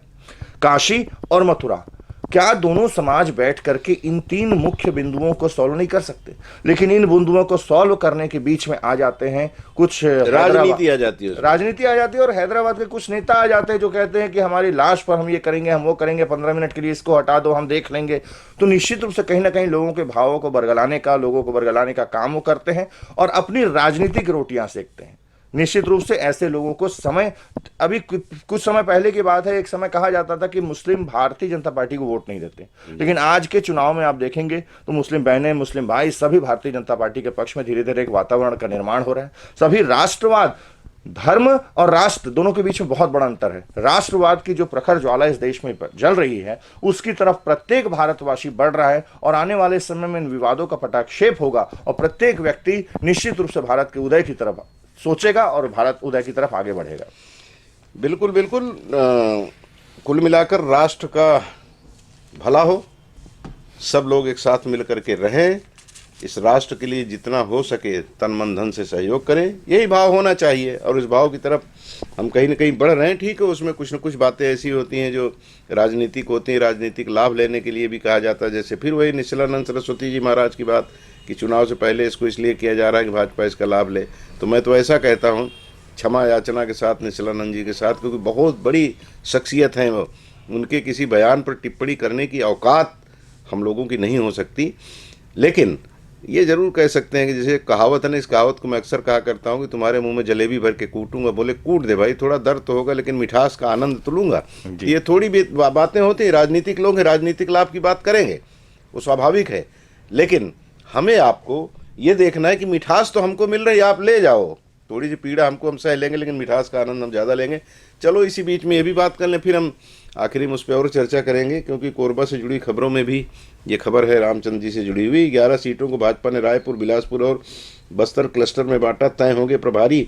काशी और मथुरा। क्या दोनं समाज बैठ करके इन 3 मुख्य बिंदुओं को सॉल्व नहीं कर सकते? लेकिन इन बिंदुओं को सॉल्व करने के बीच में आ जाते हैं कुछ राजनीति आ जाती है, राजनीति आ जाती है, और हैदराबाद के कुछ नेता आ जाते हैं जो कहते हैं कि हमारी लाश पर हम ये करेंगे, हम वो करेंगे, 15 मिनट के लिए इसको हटा दो, हम देख लेंगे। तो निश्चित रूप से कहीं ना कहीं लोगों के भावों को बरगलाने का, लोगों को बरगलाने का काम वो करते हैं और अपनी राजनीतिक रोटियां सेकते हैं। निश्चित रूप से ऐसे लोगों को समय, अभी कुछ समय पहले की बात है, एक समय कहा जाता था कि मुस्लिम भारतीय जनता पार्टी को वोट नहीं देते, लेकिन आज के चुनाव में आप देखेंगे तो मुस्लिम बहनें, मुस्लिम भाई सभी भारतीय जनता पार्टी के पक्ष में धीरे धीरे एक वातावरण का निर्माण हो रहा है। सभी राष्ट्रवाद, धर्म और राष्ट्र दोनों के बीच में बहुत बड़ा अंतर है। राष्ट्रवाद की जो प्रखर ज्वाला इस देश में जल रही है, उसकी तरफ प्रत्येक भारतवासी बढ़ रहा है और आने वाले समय में इन विवादों का पटाक्षेप होगा और प्रत्येक व्यक्ति निश्चित रूप से भारत के उदय की तरफ सोचेगा और भारत उदय की तरफ आगे बढ़ेगा। बिल्कुल बिल्कुल। कुल मिलाकर राष्ट्र का भला हो, सब लोग एक साथ मिलकर के रहें, इस राष्ट्र के लिए जितना हो सके तन मन धन से सहयोग करें, यही भाव होना चाहिए। और इस भाव की तरफ हम कहीं ना कहीं बढ़ रहे हैं। ठीक है, उसमें कुछ न कुछ बातें ऐसी होती हैं जो राजनीतिक होती हैं, राजनीतिक लाभ लेने के लिए भी कहा जाता है। जैसे फिर वही निश्चलानंद सरस्वती जी महाराज की बात कि चुनाव से पहले इसको इसलिए किया जा रहा है कि भाजपा इसका लाभ ले। तो मैं तो ऐसा कहता हूँ, क्षमा याचना के साथ निश्चलानंद जी के साथ, क्योंकि बहुत बड़ी शख्सियत हैं वो, उनके किसी बयान पर टिप्पणी करने की औकात हम लोगों की नहीं हो सकती। लेकिन ये जरूर कह सकते हैं कि जैसे कहावत है ना, इस कहावत को मैं अक्सर कहा करता हूँ कि तुम्हारे मुंह में जलेबी भर के कूटूंगा। बोले कूट दे भाई, थोड़ा दर्द तो होगा लेकिन मिठास का आनंद तो लूंगा। ये थोड़ी भी बातें होती हैं, राजनीतिक लोग हैं, राजनीतिक लाभ की बात करेंगे, वो स्वाभाविक है। लेकिन हमें आपको ये देखना है कि मिठास तो हमको मिल रही है, आप ले जाओ, थोड़ी सी पीड़ा हमको हम सह लेंगे लेकिन मिठास का आनंद हम ज़्यादा लेंगे। चलो इसी बीच में ये भी बात कर लें, फिर हम आखिरी में उस पर और चर्चा करेंगे, क्योंकि कोरबा से जुड़ी खबरों में भी ये खबर है रामचंद्र जी से जुड़ी हुई। 11 सीटों को भाजपा ने रायपुर, बिलासपुर और बस्तर क्लस्टर में बांटा, तय होंगे प्रभारी।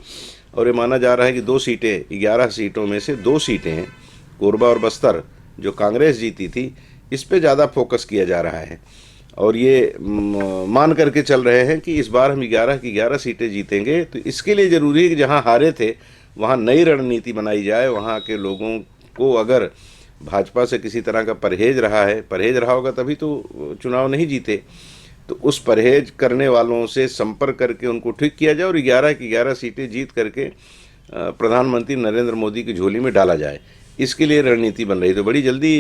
और ये माना जा रहा है कि 2 सीटें, 11 सीटों में से 2 सीटें हैं कोरबा और बस्तर, जो कांग्रेस जीती थी, इस पर ज़्यादा फोकस किया जा रहा है। और ये मान करके चल रहे हैं कि इस बार हम 11 की 11 सीटें जीतेंगे। तो इसके लिए ज़रूरी है कि जहाँ हारे थे वहाँ नई रणनीति बनाई जाए। वहाँ के लोगों को अगर भाजपा से किसी तरह का परहेज रहा होगा तभी तो चुनाव नहीं जीते, तो उस परहेज करने वालों से संपर्क करके उनको ठीक किया जाए और 11 की 11 सीटें जीत करके प्रधानमंत्री नरेंद्र मोदी की झोली में डाला जाए। इसके लिए रणनीति बन रही। तो बड़ी जल्दी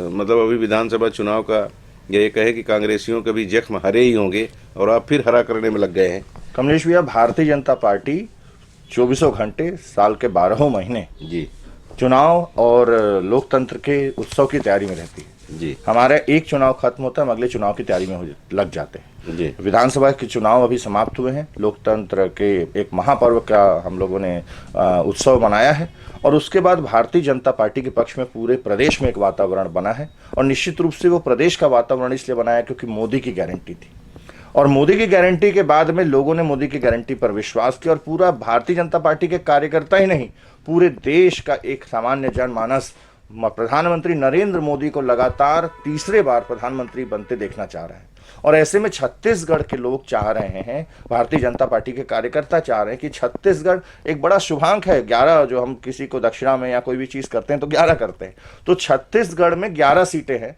मतलब अभी विधानसभा चुनाव का ये कहे कि कांग्रेसियों के भी जख्म हरे ही होंगे और आप फिर हरा करने में लग गए हैं। कमलेश भैया, भारतीय जनता पार्टी 24 घंटे साल के 12 महीने जी चुनाव और लोकतंत्र के उत्सव की तैयारी में रहती है। जी हमारा एक चुनाव खत्म होता है, हम अगले चुनाव की तैयारी में लग जाते हैं। जी विधानसभा के चुनाव अभी समाप्त हुए हैं, लोकतंत्र के एक महापर्व का हम लोगों ने उत्सव मनाया है, और उसके बाद भारतीय जनता पार्टी के पक्ष में पूरे प्रदेश में एक वातावरण बना है। और निश्चित रूप से वो प्रदेश का वातावरण इसलिए बना है क्योंकि मोदी की गारंटी थी, और मोदी की गारंटी के बाद में लोगों ने मोदी की गारंटी पर विश्वास किया, और पूरा भारतीय जनता पार्टी के कार्यकर्ता ही नहीं, पूरे देश का एक सामान्य जनमानस प्रधानमंत्री नरेंद्र मोदी को लगातार तीसरे बार प्रधानमंत्री बनते देखना चाह रहे हैं। और ऐसे में छत्तीसगढ़ के लोग चाह रहे हैं, भारतीय जनता पार्टी के कार्यकर्ता चाह रहे हैं कि छत्तीसगढ़ एक बड़ा शुभांक है। 11, जो हम किसी को दक्षिणा में या कोई भी चीज करते हैं तो 11 करते हैं, तो छत्तीसगढ़ में 11 सीटें हैं।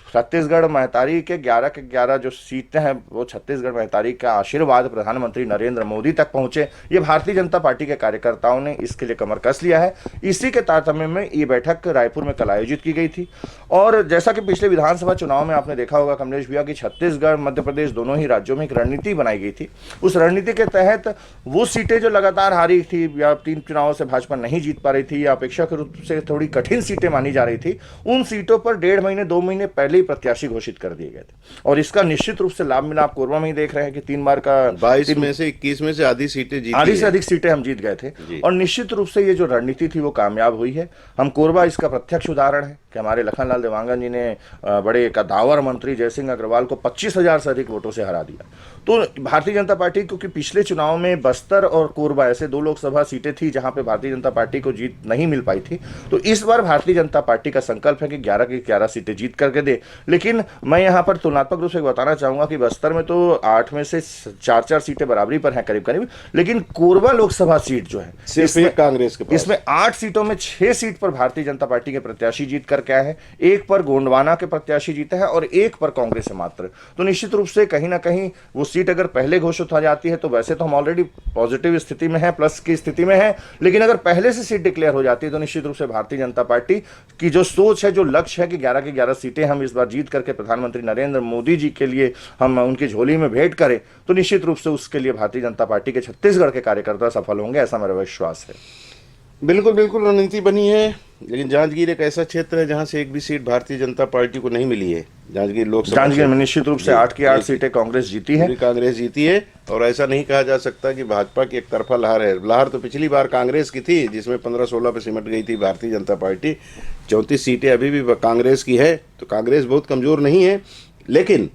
छत्तीसगढ़ महतारी के 11 के 11 जो सीटें हैं, वो छत्तीसगढ़ महतारी का आशीर्वाद प्रधानमंत्री नरेंद्र मोदी तक पहुंचे, ये भारतीय जनता पार्टी के कार्यकर्ताओं ने इसके लिए कमर कस लिया है। इसी के तारतम्य में ये बैठक रायपुर में कल आयोजित की गई थी। और जैसा कि पिछले विधानसभा चुनाव में आपने देखा होगा कमलेश भैया की छत्तीसगढ़ मध्य प्रदेश दोनों ही राज्यों में एक रणनीति बनाई गई थी। उस रणनीति के तहत वो सीटें जो लगातार हारी थी या 3 चुनावों से भाजपा नहीं जीत पा रही थी या अपेक्षाकृत रूप से थोड़ी कठिन सीटें मानी जा रही थी, उन सीटों पर 1.5 महीने 2 महीने पहले प्रत्याशी घोषित कर दिए गए थे, और इसका निश्चित रूप से लाभ मिला। आप कोरबा में ही देख रहे हैं कि 3 बार का 22 में से 21 में से आधी सीटें जीती, आधी से अधिक सीटें हम जीत गए थे, और निश्चित रूप से ये जो रणनीति थी वो कामयाब हुई है। हम कोरबा इसका प्रत्यक्ष उदाहरण है कि हमारे लखनलाल देवांगन जी ने बड़े कद्दावर मंत्री जयसिंह अग्रवाल को 25,000 से अधिक वोटों से हरा दिया। तो भारतीय जनता पार्टी, क्योंकि पिछले चुनाव में बस्तर और कोरबा ऐसे 2 लोकसभा सीटें थी जहां पे भारतीय जनता पार्टी को जीत नहीं मिल पाई थी, तो इस बार भारतीय जनता पार्टी का संकल्प है कि 11 की 11 सीटें जीत करके दे। लेकिन मैं यहां पर तुलनात्मक रूप से बताना चाहूंगा कि बस्तर में तो 8 में से 4-4 सीटें बराबरी पर हैं करीब करीब, लेकिन कोरबा लोकसभा सीट जो है सिर्फ कांग्रेस के पास, इसमें 8 सीटों में 6 सीट पर भारतीय जनता पार्टी के प्रत्याशी जीत कर क्या है, 1 पर गोंडवाना के प्रत्याशी जीते हैं और 1 पर कांग्रेस है मात्र। तो निश्चित रूप से कहीं ना कहीं वो सीट अगर पहले घोषित हो जाती है तो वैसे तो हम ऑलरेडी पॉजिटिव स्थिति में है, प्लस की स्थिति में है, लेकिन अगर पहले से सीट डिक्लेयर हो जाती है तो निश्चित रूप से भारतीय जनता पार्टी की जो सोच है, जो लक्ष्य है कि 11 की 11 सीटें हम इस बार जीत करके प्रधानमंत्री नरेंद्र मोदी जी के लिए हम उनकी झोली में भेंट करें, तो निश्चित रूप से उसके लिए भारतीय जनता पार्टी के छत्तीसगढ़ के कार्यकर्ता सफल होंगे, ऐसा मेरा विश्वास है। बिल्कुल बिल्कुल रणनीति बनी है। लेकिन जांजगीर एक ऐसा क्षेत्र है जहां से एक भी सीट भारतीय जनता पार्टी को नहीं मिली है। जांजगीर लोकसभा, जांजगीर में निश्चित रूप से 8 की 8 सीटें कांग्रेस जीती है, कांग्रेस जीती है, और ऐसा नहीं कहा जा सकता कि भाजपा की एक तरफा लहर है। लहर तो पिछली बार कांग्रेस की थी जिसमें 15-16 पे सिमट गई थी भारतीय जनता पार्टी। 34 सीटें अभी भी कांग्रेस की है, तो कांग्रेस बहुत कमजोर नहीं है। लेकिन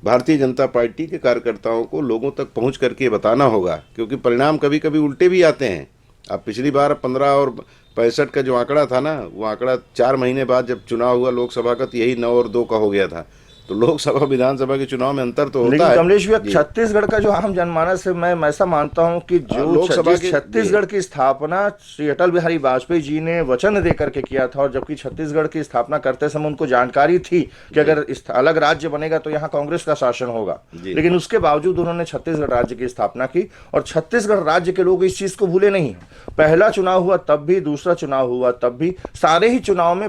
भारतीय जनता पार्टी के कार्यकर्ताओं को लोगों तक पहुंच करके बताना होगा, क्योंकि परिणाम कभी कभी उल्टे भी आते हैं। अब पिछली बार 15 और 65 का जो आंकड़ा था ना, वो आंकड़ा 4 महीने बाद जब चुनाव हुआ लोकसभा का, तो यही 9 और 2 का हो गया था। तो लोकसभा विधानसभा के चुनाव में अंतर तो होता है। लेकिन कमलेश भैया, छत्तीसगढ़ का जो आम जनमानस है, मैं ऐसा मानता हूं कि जो लोकसभा छत्तीसगढ़ की स्थापना श्री अटल बिहारी वाजपेयी जी ने वचन दे करके किया था, और जबकि छत्तीसगढ़ की स्थापना करते समय उनको जानकारी थी कि अगर अलग राज्य बनेगा तो यहाँ कांग्रेस का शासन होगा, लेकिन उसके बावजूद उन्होंने छत्तीसगढ़ राज्य की स्थापना की, और छत्तीसगढ़ राज्य के लोग इस चीज को भूले नहीं। पहला चुनाव हुआ तब भी, दूसरा चुनाव हुआ तब भी, सारे ही चुनाव में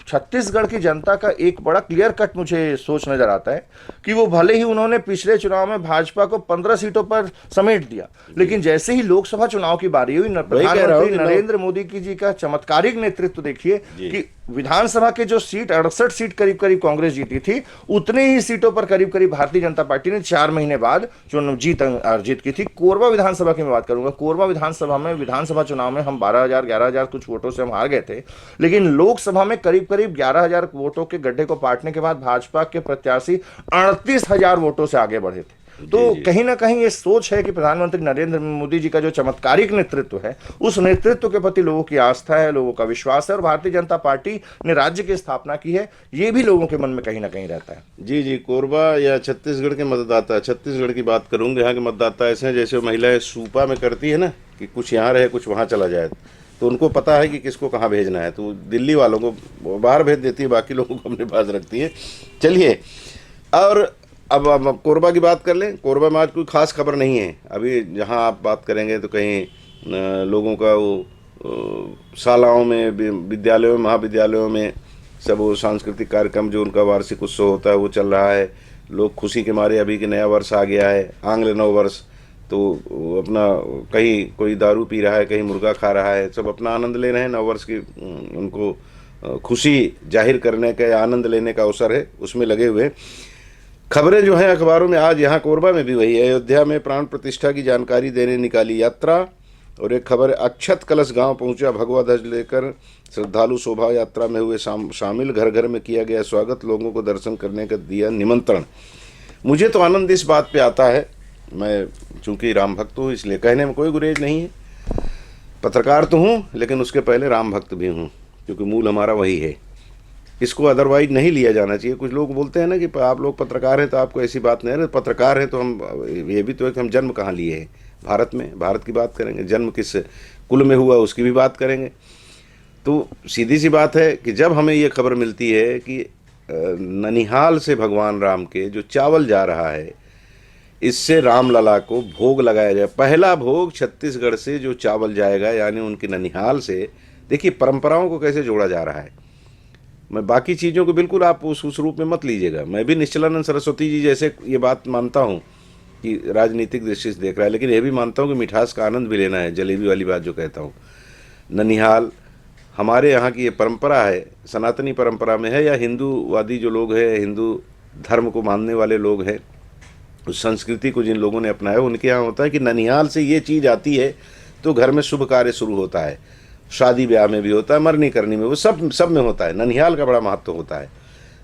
छत्तीसगढ़ की जनता का एक बड़ा क्लियर कट मुझे सोच नजर आता है कि वो भले ही उन्होंने पिछले चुनाव में भाजपा को 15 सीटों पर समेट दिया, लेकिन जैसे ही लोकसभा चुनाव की बारी हुई, प्रधानमंत्री नरेंद्र मोदी जी का चमत्कारिक नेतृत्व देखिए कि विधानसभा के जो सीट 68 सीट करीब करीब कांग्रेस जीती थी, उतने ही सीटों पर करीब करीब भारतीय जनता पार्टी ने 4 महीने बाद जीत अर्जित की थी। कोरबा विधानसभा की मैं बात करूंगा, कोरबा विधानसभा में विधानसभा चुनाव में हम 12,000-11,000 कुछ वोटों से हम हार गए थे, लेकिन लोकसभा में करीब करीब 11,000 वोटों के गड्ढे को पाटने के बाद भाजपा के प्रत्याशी 38,000 वोटों से आगे बढ़े थे। तो कहीं ना कहीं ये सोच है कि प्रधानमंत्री नरेंद्र मोदी जी का जो चमत्कारिक नेतृत्व है, उस नेतृत्व के प्रति लोगों की आस्था है, लोगों का विश्वास है, और भारतीय जनता पार्टी ने राज्य की स्थापना की है, ये भी लोगों के मन में कहीं ना कहीं रहता है। जी जी, कोरबा या छत्तीसगढ़ के मतदाता, छत्तीसगढ़ की बात करूंगे, यहाँ के मतदाता ऐसे हैं जैसे महिलाएं सूपा में करती है ना, कि कुछ यहाँ रहे कुछ वहाँ चला जाए, तो उनको पता है कि किसको कहाँ भेजना है, तो दिल्ली वालों को बाहर भेज देती है, बाकी लोगों को अपने पास रखती है। चलिए, और अब कोरबा की बात कर लें। कोरबा में आज कोई खास खबर नहीं है। अभी जहाँ आप बात करेंगे तो कहीं लोगों का वो शालाओं में, विद्यालयों में, महाविद्यालयों में सब वो सांस्कृतिक कार्यक्रम जो उनका वार्षिक उत्सव होता है वो चल रहा है। लोग खुशी के मारे, अभी कि नया वर्ष आ गया है, आंग्ल नव वर्ष, तो अपना कहीं कोई दारू पी रहा है, कहीं मुर्गा खा रहा है, सब अपना आनंद ले रहे हैं नव वर्ष की। उनको खुशी जाहिर करने का, आनंद लेने का अवसर है, उसमें लगे हुए। खबरें जो हैं अखबारों में, आज यहाँ कोरबा में भी वही है, अयोध्या में प्राण प्रतिष्ठा की जानकारी देने निकाली यात्रा। और एक खबर है, अक्षत कलश गांव पहुंचा भगवा ध्वज लेकर, श्रद्धालु शोभा यात्रा में हुए शामिल, घर घर में किया गया स्वागत, लोगों को दर्शन करने का दिया निमंत्रण। मुझे तो आनंद इस बात पे आता है, मैं चूंकि राम भक्त हूँ इसलिए कहने में कोई गुरेज नहीं है, पत्रकार तो हूँ लेकिन उसके पहले राम भक्त भी हूँ, क्योंकि मूल हमारा वही है। इसको अदरवाइज नहीं लिया जाना चाहिए। कुछ लोग बोलते हैं ना कि आप लोग पत्रकार हैं तो आपको ऐसी बात नहीं है, पत्रकार हैं तो हम ये भी तो है कि हम जन्म कहाँ लिए हैं, भारत में, भारत की बात करेंगे, जन्म किस कुल में हुआ उसकी भी बात करेंगे। तो सीधी सी बात है कि जब हमें ये खबर मिलती है कि ननिहाल से भगवान राम के जो चावल जा रहा है, इससे रामलला को भोग लगाया जाए, पहला भोग छत्तीसगढ़ से जो चावल जाएगा, यानी उनकी ननिहाल से, देखिए परंपराओं को कैसे जोड़ा जा रहा है। मैं बाकी चीज़ों को बिल्कुल आप उस रूप में मत लीजिएगा, मैं भी निश्चलानंद सरस्वती जी जैसे ये बात मानता हूँ कि राजनीतिक दृष्टि से देख रहा है, लेकिन ये भी मानता हूँ कि मिठास का आनंद भी लेना है, जलेबी वाली बात जो कहता हूँ। ननिहाल हमारे यहाँ की ये परंपरा है, सनातनी परंपरा में है, या हिंदूवादी जो लोग हैं, हिंदू धर्म को मानने वाले लोग हैं, उस संस्कृति को जिन लोगों ने अपनाया, उनके यहाँ होता है कि ननिहाल से ये चीज़ आती है तो घर में शुभ कार्य शुरू होता है, शादी ब्याह में भी होता है, मरनी करनी में, वो सब में होता है। ननिहाल का बड़ा महत्व होता है,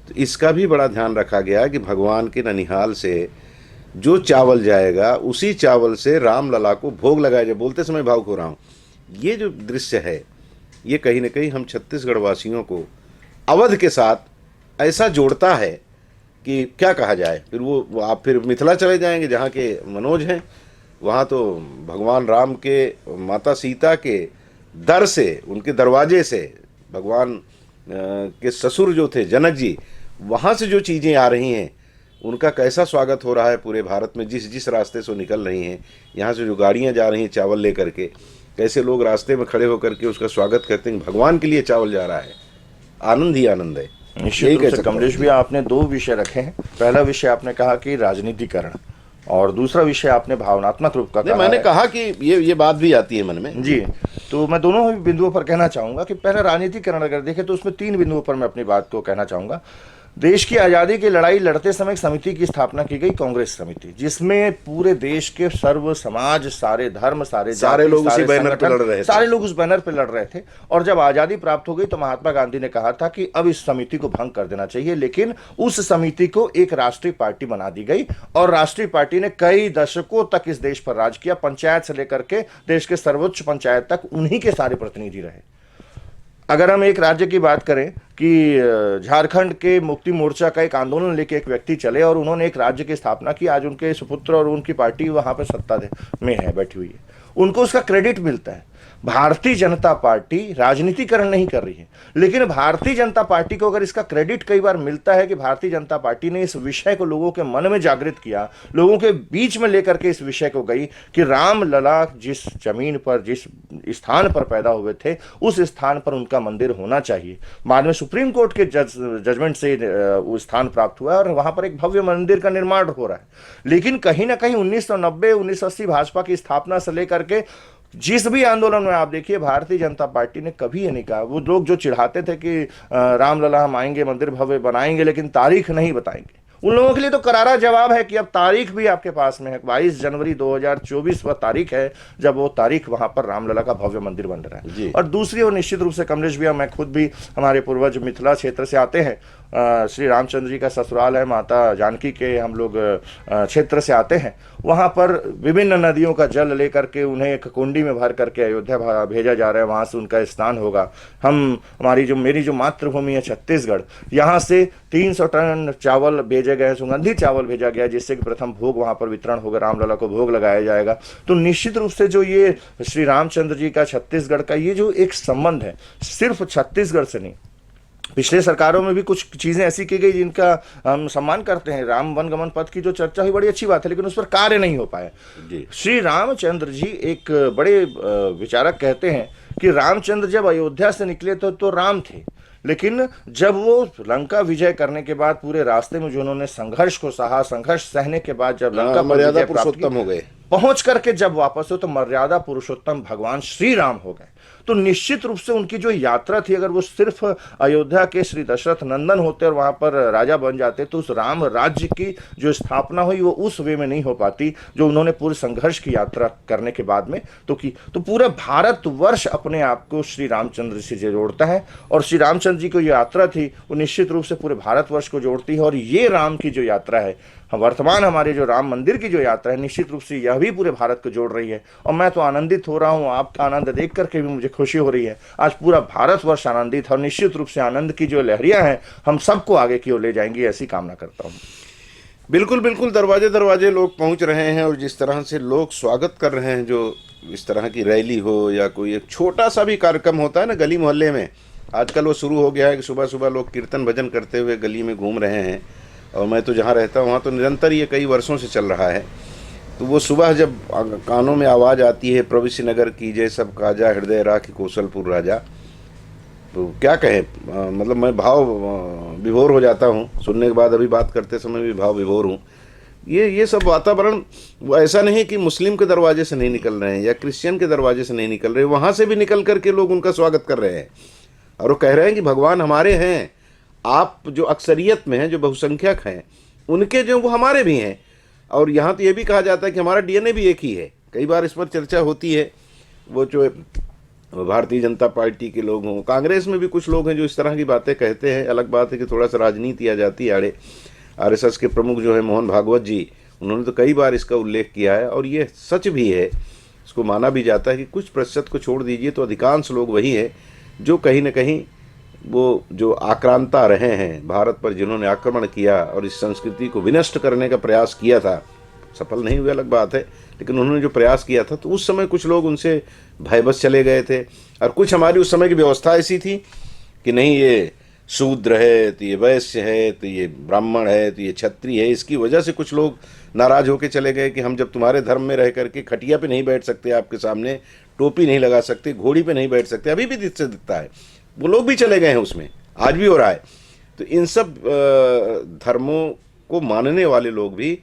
तो इसका भी बड़ा ध्यान रखा गया कि भगवान के ननिहाल से जो चावल जाएगा उसी चावल से रामलला को भोग लगाया जाए। बोलते समय भावुक हो रहा हूँ। ये जो दृश्य है ये कहीं ना कहीं हम छत्तीसगढ़ वासियों को अवध के साथ ऐसा जोड़ता है कि क्या कहा जाए। फिर वो आप फिर मिथिला चले जाएंगे जहाँ के मनोज हैं, वहाँ तो भगवान राम के माता सीता के दर से, उनके दरवाजे से, भगवान के ससुर जो थे जनक जी, वहाँ से जो चीज़ें आ रही हैं उनका कैसा स्वागत हो रहा है पूरे भारत में, जिस रास्ते से वो निकल रही हैं, यहाँ से जो गाड़ियाँ जा रही हैं चावल लेकर के, कैसे लोग रास्ते में खड़े होकर के उसका स्वागत करते हैं, भगवान के लिए चावल जा रहा है। आनंद ही आनंद है। निश्चित रूप से कमलेश भी आपने दो विषय रखे हैं। पहला विषय आपने कहा कि राजनीतिकरण, और दूसरा विषय आपने भावनात्मक रूप का कहा। मैंने कहा कि ये बात भी आती है मन में जी। तो मैं दोनों ही बिंदुओं पर कहना चाहूंगा कि पहला राजनीतिकरण अगर देखें तो उसमें 3 बिंदुओं पर मैं अपनी बात को कहना चाहूंगा। देश की आज़ादी की लड़ाई लड़ते समय एक समिति की स्थापना की गई, कांग्रेस समिति, जिसमें पूरे देश के सर्व समाज, सारे धर्म, सारे लोग उसी बैनर पर लड़ रहे थे, सारे लोग उस बैनर पर लड़ रहे थे। और जब आज़ादी प्राप्त हो गई तो महात्मा गांधी ने कहा था कि अब इस समिति को भंग कर देना चाहिए, लेकिन उस समिति को एक राष्ट्रीय पार्टी बना दी गई और राष्ट्रीय पार्टी ने कई दशकों तक इस देश पर राज किया। पंचायत से लेकर के देश के सर्वोच्च पंचायत तक उन्हीं के सारे प्रतिनिधि रहे। अगर हम एक राज्य की बात करें कि झारखंड के मुक्ति मोर्चा का एक आंदोलन लेके एक व्यक्ति चले और उन्होंने एक राज्य की स्थापना की, आज उनके सुपुत्र और उनकी पार्टी वहां पर सत्ता में है, बैठी हुई है, उनको उसका क्रेडिट मिलता है। भारतीय जनता पार्टी राजनीतिकरण नहीं कर रही है, लेकिन भारतीय जनता पार्टी को अगर इसका क्रेडिट कई बार मिलता है कि भारतीय जनता पार्टी ने इस विषय को लोगों के मन में जागृत किया, लोगों के बीच में लेकर के इस विषय को गई कि रामलला जिस जमीन पर, जिस स्थान पर पैदा हुए थे, उस स्थान पर उनका मंदिर होना चाहिए। बाद में सुप्रीम कोर्ट के जजमेंट से वो स्थान प्राप्त हुआ और वहां पर एक भव्य मंदिर का निर्माण हो रहा है। लेकिन कहीं ना कहीं 1990 1980 भाजपा की स्थापना से लेकर के जिस भी आंदोलन में आप देखिए, भारतीय जनता पार्टी ने कभी ये नहीं कहा। वो लोग जो चिढ़ाते थे कि रामलला हम आएंगे, मंदिर भव्य बनाएंगे, लेकिन तारीख नहीं बताएंगे, उन लोगों के लिए तो करारा जवाब है कि अब तारीख भी आपके पास में है। 22 जनवरी 2024 वह तारीख है जब वो तारीख वहां पर रामलला का भव्य मंदिर बन रहा है। और दूसरी ओर निश्चित रूप से कमलेश भैया, मैं खुद भी, हमारे पूर्वज मिथिला क्षेत्र से आते हैं, श्री रामचंद्र जी का ससुराल है, माता जानकी के हम लोग क्षेत्र से आते हैं। वहाँ पर विभिन्न नदियों का जल लेकर के उन्हें एक कुंडी में भर करके अयोध्या भेजा जा रहा है, वहाँ से उनका स्नान होगा। मेरी जो मातृभूमि है छत्तीसगढ़, यहाँ से 300 टन चावल भेजे गए, सुगंधित चावल भेजा गया, जिससे कि प्रथम भोग वहाँ पर वितरण होगा, रामलला को भोग लगाया जाएगा। तो निश्चित रूप से जो ये श्री रामचंद्र जी का छत्तीसगढ़ का ये जो एक संबंध है, सिर्फ छत्तीसगढ़ से नहीं, पिछले सरकारों में भी कुछ चीजें ऐसी की गई जिनका हम सम्मान करते हैं। राम वन गमन पथ की जो चर्चा हुई, बड़ी अच्छी बात है, लेकिन उस पर कार्य नहीं हो पाया। श्री रामचंद्र जी, एक बड़े विचारक कहते हैं कि रामचंद्र जब अयोध्या से निकले तो राम थे, लेकिन जब वो लंका विजय करने के बाद पूरे रास्ते में जो उन्होंने संघर्ष को सहा, संघर्ष सहने के बाद जब लंका मर्यादा पुरुषोत्तम हो गए, पहुंच करके जब वापस हो तो मर्यादा पुरुषोत्तम भगवान श्री राम हो गए। तो निश्चित रूप से उनकी जो यात्रा थी, अगर वो सिर्फ अयोध्या के श्री दशरथ नंदन होते और वहां पर राजा बन जाते तो उस राम राज्य की जो स्थापना हुई वो उस वे में नहीं हो पाती जो उन्होंने पूरे संघर्ष की यात्रा करने के बाद में तो की। तो पूरा भारतवर्ष अपने आप को श्री रामचंद्र से जोड़ता है और श्री रामचंद्र जी की जो यात्रा थी वो निश्चित रूप से पूरे भारतवर्ष को जोड़ती है। और ये राम की जो यात्रा है, वर्तमान हमारे जो राम मंदिर की जो यात्रा है, निश्चित रूप से यह भी पूरे भारत को जोड़ रही है। और मैं तो आनंदित हो रहा हूं, आपका आनंद देख करके भी मुझे खुशी हो रही है। आज पूरा भारतवर्ष आनंदित है और निश्चित रूप से आनंद की जो लहरियां हैं हम सबको आगे की ओर ले जाएंगी, ऐसी कामना करता हूं। बिल्कुल बिल्कुल, दरवाजे दरवाजे लोग पहुंच रहे हैं और जिस तरह से लोग स्वागत कर रहे हैं, जो इस तरह की रैली हो या कोई एक छोटा सा भी कार्यक्रम होता है ना गली मोहल्ले में, आजकल वो शुरू हो गया है कि सुबह सुबह लोग कीर्तन भजन करते हुए गली में घूम रहे हैं। और मैं तो जहाँ रहता हूँ वहाँ तो निरंतर ये कई वर्षों से चल रहा है। तो वो सुबह जब कानों में आवाज़ आती है प्रविश्य नगर कीजिए सब काजा, हृदय राखी कौशलपुर राजा, तो क्या कहें, मतलब मैं भाव विभोर हो जाता हूँ सुनने के बाद। अभी बात करते समय भी भाव विभोर हूँ। ये सब वातावरण वो ऐसा नहीं कि मुस्लिम के दरवाजे से नहीं निकल रहे हैं या क्रिश्चियन के दरवाजे से नहीं निकल रहे, वहाँ से भी निकल करके लोग उनका स्वागत कर रहे हैं और वो कह रहे हैं कि भगवान हमारे हैं, आप जो अक्सरियत में हैं, जो बहुसंख्यक हैं, उनके जो वो हमारे भी हैं। और यहाँ तो ये भी कहा जाता है कि हमारा डीएनए भी एक ही है। कई बार इस पर चर्चा होती है, वो जो भारतीय जनता पार्टी के लोग हों, कांग्रेस में भी कुछ लोग हैं जो इस तरह की बातें कहते हैं। अलग बात है कि थोड़ा सा राजनीति आ जाती है आड़े। आरएसएस के प्रमुख जो है मोहन भागवत जी, उन्होंने तो कई बार इसका उल्लेख किया है और ये सच भी है, इसको माना भी जाता है कि कुछ प्रतिशत को छोड़ दीजिए तो अधिकांश लोग वही हैं जो कहीं ना कहीं वो जो आक्रांता रहे हैं भारत पर, जिन्होंने आक्रमण किया और इस संस्कृति को विनष्ट करने का प्रयास किया था। सफल नहीं हुए अलग बात है, लेकिन उन्होंने जो प्रयास किया था तो उस समय कुछ लोग उनसे भयबस चले गए थे। और कुछ हमारी उस समय की व्यवस्था ऐसी थी कि नहीं ये शूद्र है तो ये वैश्य है तो ये ब्राह्मण है तो ये क्षत्रिय है। इसकी वजह से कुछ लोग नाराज होकर चले गए कि हम जब तुम्हारे धर्म में रह करके खटिया पे नहीं बैठ सकते, आपके सामने टोपी नहीं लगा सकते, घोड़ी पे नहीं बैठ सकते, अभी भी दिखता है, वो लोग भी चले गए हैं, उसमें आज भी हो रहा है। तो इन सब धर्मों को मानने वाले लोग भी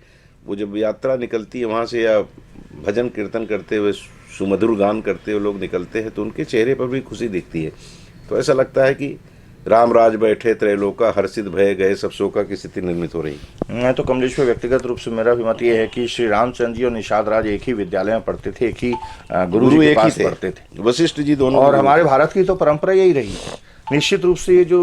वो जब यात्रा निकलती है वहाँ से या भजन कीर्तन करते हुए सुमधुर गान करते हुए लोग निकलते हैं तो उनके चेहरे पर भी खुशी दिखती है। तो ऐसा लगता है कि राम राज बैठे त्रैलोका, हर्षित भय गए सब शोका की स्थिति निर्मित हो रही। मैं तो कमलेश पे व्यक्तिगत रूप से मेरा भी मत ये है कि श्री रामचंद्र जी और निषाद राज एक ही विद्यालय में पढ़ते थे, एक ही गुरु जी के पास पढ़ते थे, वशिष्ठ जी दोनों। और हमारे भारत की तो परंपरा यही रही है। निश्चित रूप से ये जो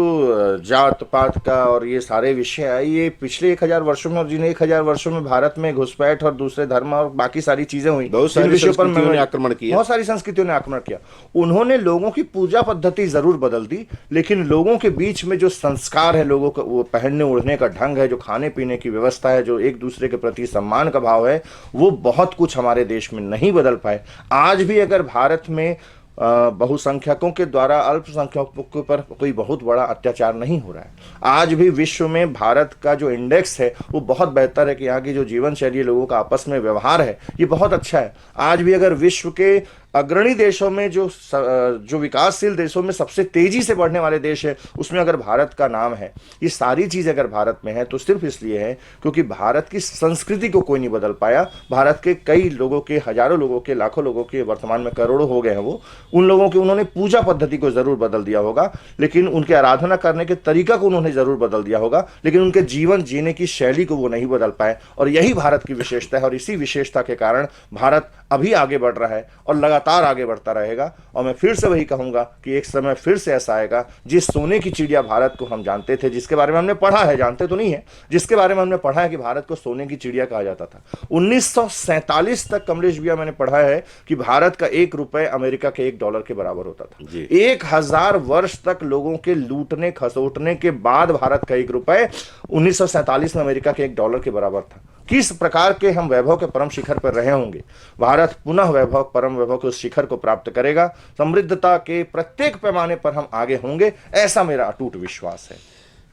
जात पात का और ये सारे विषय है, ये पिछले 1000 वर्षों में और जिन 1000 वर्षों में भारत में घुसपैठ और दूसरे धर्म और बाकी सारी चीजें हुई, बहुत सारी विषयों पर आक्रमण किया, बहुत सारी संस्कृतियों ने आक्रमण किया। उन्होंने लोगों की पूजा पद्धति जरूर बदल दी, लेकिन लोगों के बीच में जो संस्कार है, लोगों का वो पहनने ओढ़ने का ढंग है, जो खाने पीने की व्यवस्था है, जो एक दूसरे के प्रति सम्मान का भाव है, वो बहुत कुछ हमारे देश में नहीं बदल पाए। आज भी अगर भारत में बहुसंख्यकों के द्वारा अल्पसंख्यकों पर कोई बहुत बड़ा अत्याचार नहीं हो रहा है, आज भी विश्व में भारत का जो इंडेक्स है वो बहुत बेहतर है कि यहाँ की जो जीवन शैली, लोगों का आपस में व्यवहार है, ये बहुत अच्छा है। आज भी अगर विश्व के अग्रणी देशों में जो विकासशील देशों में सबसे तेजी से बढ़ने वाले देश है, उसमें अगर भारत का नाम है, ये सारी चीज़ अगर भारत में है तो सिर्फ इसलिए है क्योंकि भारत की संस्कृति को कोई नहीं बदल पाया। भारत के कई लोगों के, हजारों लोगों के, लाखों लोगों के, वर्तमान में करोड़ों हो गए हैं वो, उन लोगों के उन्होंने पूजा पद्धति को जरूर बदल दिया होगा, लेकिन उनके आराधना करने के तरीका को उन्होंने जरूर बदल दिया होगा, लेकिन उनके जीवन जीने की शैली को वो नहीं बदल पाए। और यही भारत की विशेषता है और इसी विशेषता के कारण भारत अभी आगे बढ़ रहा है और लगातार आगे बढ़ता रहेगा। और मैं फिर से वही कहूंगा कि एक समय फिर से ऐसा आएगा, जिस सोने की चिड़िया भारत को हम जानते थे, जिसके बारे में हमने पढ़ा है, जानते तो नहीं है, जिसके बारे में हमने पढ़ा है कि भारत को सोने की चिड़िया कहा जाता था। 1947 तक कमलेश भैया मैंने पढ़ा है कि भारत का $1 अमेरिका के $1 के बराबर होता था। 1000 वर्ष तक लोगों के लूटने खसोटने के बाद भारत का $1 1947 में अमेरिका के $1 के बराबर था। किस प्रकार के हम वैभव के परम शिखर पर रहे होंगे, भारत पुनः वैभव, परम वैभव के उस शिखर को प्राप्त करेगा। समृद्धता के प्रत्येक पैमाने पर हम आगे होंगे, ऐसा मेरा अटूट विश्वास है।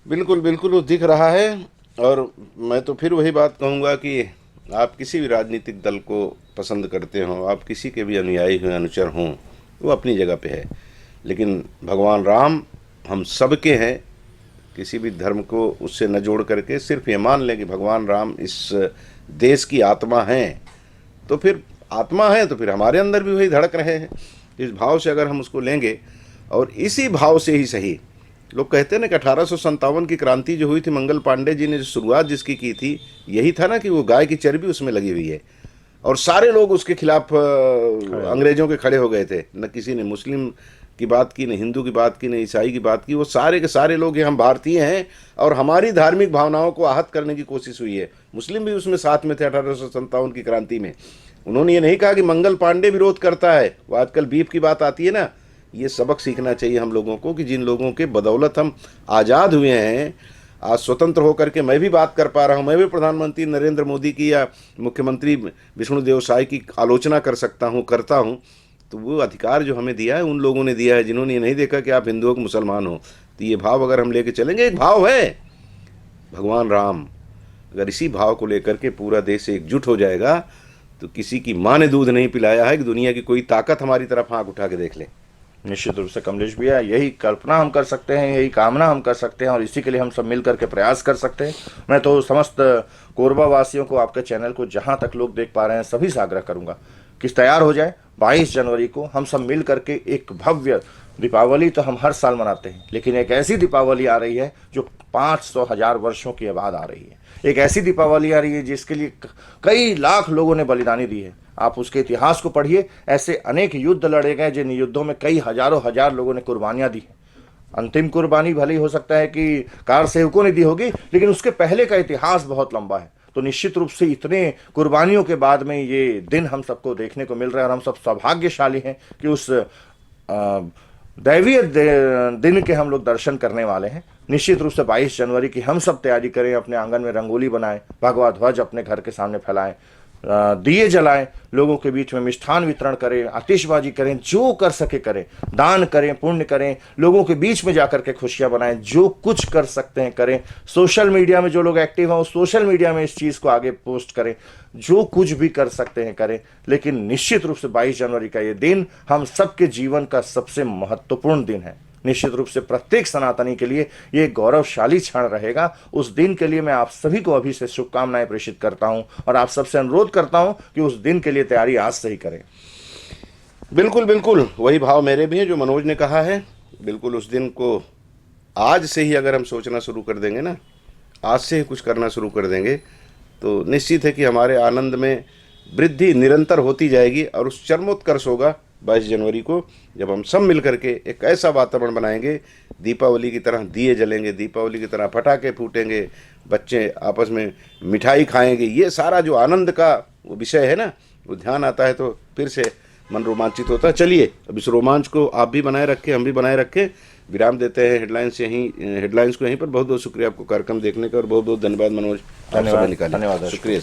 बिल्कुल बिल्कुल, वो दिख रहा है। और मैं तो फिर वही बात कहूँगा कि आप किसी भी राजनीतिक दल को पसंद करते हो, आप किसी के भी अनुयायी हों, अनुचर हों, वो अपनी जगह पे है, लेकिन भगवान राम हम सबके हैं। किसी भी धर्म को उससे न जोड़ करके सिर्फ ये मान लें कि भगवान राम इस देश की आत्मा हैं तो फिर आत्मा है तो फिर हमारे अंदर भी वही धड़क रहे हैं। इस भाव से अगर हम उसको लेंगे और इसी भाव से ही सही, लोग कहते हैं ना कि 1857 की क्रांति जो हुई थी, मंगल पांडे जी ने जो शुरुआत जिसकी की थी, यही था ना कि वो गाय की चर्बी उसमें लगी हुई है और सारे लोग उसके खिलाफ अंग्रेजों के खड़े हो गए थे। न किसी ने मुस्लिम की बात की, न हिंदू की बात की, न ईसाई की बात की। वो सारे के सारे लोग ये हम भारतीय हैं और हमारी धार्मिक भावनाओं को आहत करने की कोशिश हुई है। मुस्लिम भी उसमें साथ में थे 1857 की क्रांति में। उन्होंने ये नहीं कहा कि मंगल पांडे विरोध करता है। वो आजकल बीफ की बात आती है ना, ये सबक सीखना चाहिए हम लोगों को कि जिन लोगों के बदौलत हम आज़ाद हुए हैं, आज स्वतंत्र होकर के मैं भी बात कर पा रहा हूँ, मैं भी प्रधानमंत्री नरेंद्र मोदी की या मुख्यमंत्री विष्णुदेव साय की आलोचना कर सकता हूँ, करता हूँ, तो वो अधिकार जो हमें दिया है उन लोगों ने दिया है जिन्होंने ये नहीं देखा कि आप हिंदू हो कि मुसलमान हो। तो ये भाव अगर हम लेके चलेंगे, एक भाव है भगवान राम, अगर इसी भाव को लेकर के पूरा देश एकजुट हो जाएगा तो किसी की माँ ने दूध नहीं पिलाया है कि दुनिया की कोई ताकत हमारी तरफ आँख उठा के देख ले। निश्चित रूप से कमलेश भैया, यही कल्पना हम कर सकते हैं, यही कामना हम कर सकते हैं और इसी के लिए हम सब मिल करके प्रयास कर सकते हैं। मैं तो समस्त कोरबा वासियों को, आपके चैनल को जहां तक लोग देख पा रहे हैं, सभी से आग्रह करूंगा कि तैयार हो जाए। 22 जनवरी को हम सब मिल करके एक भव्य दीपावली तो हम हर साल मनाते हैं, लेकिन एक ऐसी दीपावली आ रही है जो 500,000 वर्षों के बाद आ रही है। एक ऐसी दीपावली आ रही है जिसके लिए कई लाख लोगों ने बलिदानी दी है। आप उसके इतिहास को पढ़िए, ऐसे अनेक युद्ध लड़े गए जिन युद्धों में कई हजारों हजार लोगों ने कुर्बानियां दी हैं। अंतिम कुर्बानी भले ही हो सकता है कि कार सेवकों ने दी होगी, लेकिन उसके पहले का इतिहास बहुत लंबा है। तो निश्चित रूप से इतने कुर्बानियों के बाद में ये दिन हम सबको देखने को मिल रहा है और हम सब सौभाग्यशाली हैं कि उस दैवीय दिन के हम लोग दर्शन करने वाले हैं। निश्चित रूप से 22 जनवरी की हम सब तैयारी करें, अपने आंगन में रंगोली बनाएं, भगवा ध्वज अपने घर के सामने फैलाएं, दिए जलाएं, लोगों के बीच में मिष्ठान वितरण करें, आतिशबाजी करें, जो कर सके करें, दान करें, पुण्य करें, लोगों के बीच में जाकर के खुशियां बनाएं, जो कुछ कर सकते हैं करें। सोशल मीडिया में जो लोग एक्टिव हैं वो सोशल मीडिया में इस चीज़ को आगे पोस्ट करें, जो कुछ भी कर सकते हैं करें। लेकिन निश्चित रूप से 22 जनवरी का ये दिन हम सबके जीवन का सबसे महत्वपूर्ण दिन है। निश्चित रूप से प्रत्येक सनातनी के लिए ये गौरवशाली क्षण रहेगा। उस दिन के लिए मैं आप सभी को अभी से शुभकामनाएं प्रेषित करता हूं और आप सबसे अनुरोध करता हूं कि उस दिन के लिए तैयारी आज से ही करें। बिल्कुल बिल्कुल वही भाव मेरे भी है जो मनोज ने कहा है। बिल्कुल उस दिन को आज से ही अगर हम सोचना शुरू कर देंगे ना, आज से ही कुछ करना शुरू कर देंगे, तो निश्चित है कि हमारे आनंद में वृद्धि निरंतर होती जाएगी। और उस चरमोत्कर्ष होगा 22 जनवरी को, जब हम सब मिल करके एक ऐसा वातावरण बनाएंगे, दीपावली की तरह दिए जलेंगे, दीपावली की तरह पटाखे फूटेंगे, बच्चे आपस में मिठाई खाएंगे। ये सारा जो आनंद का वो विषय है ना, वो ध्यान आता है तो फिर से मन रोमांचित होता है। चलिए अब इस रोमांच को आप भी बनाए रखें, हम भी बनाए रखें। विराम देते हैं हेडलाइंस को यहीं पर। बहुत बहुत शुक्रिया आपको कार्यक्रम देखने का और बहुत बहुत धन्यवाद मनोज, धन्यवाद, शुक्रिया।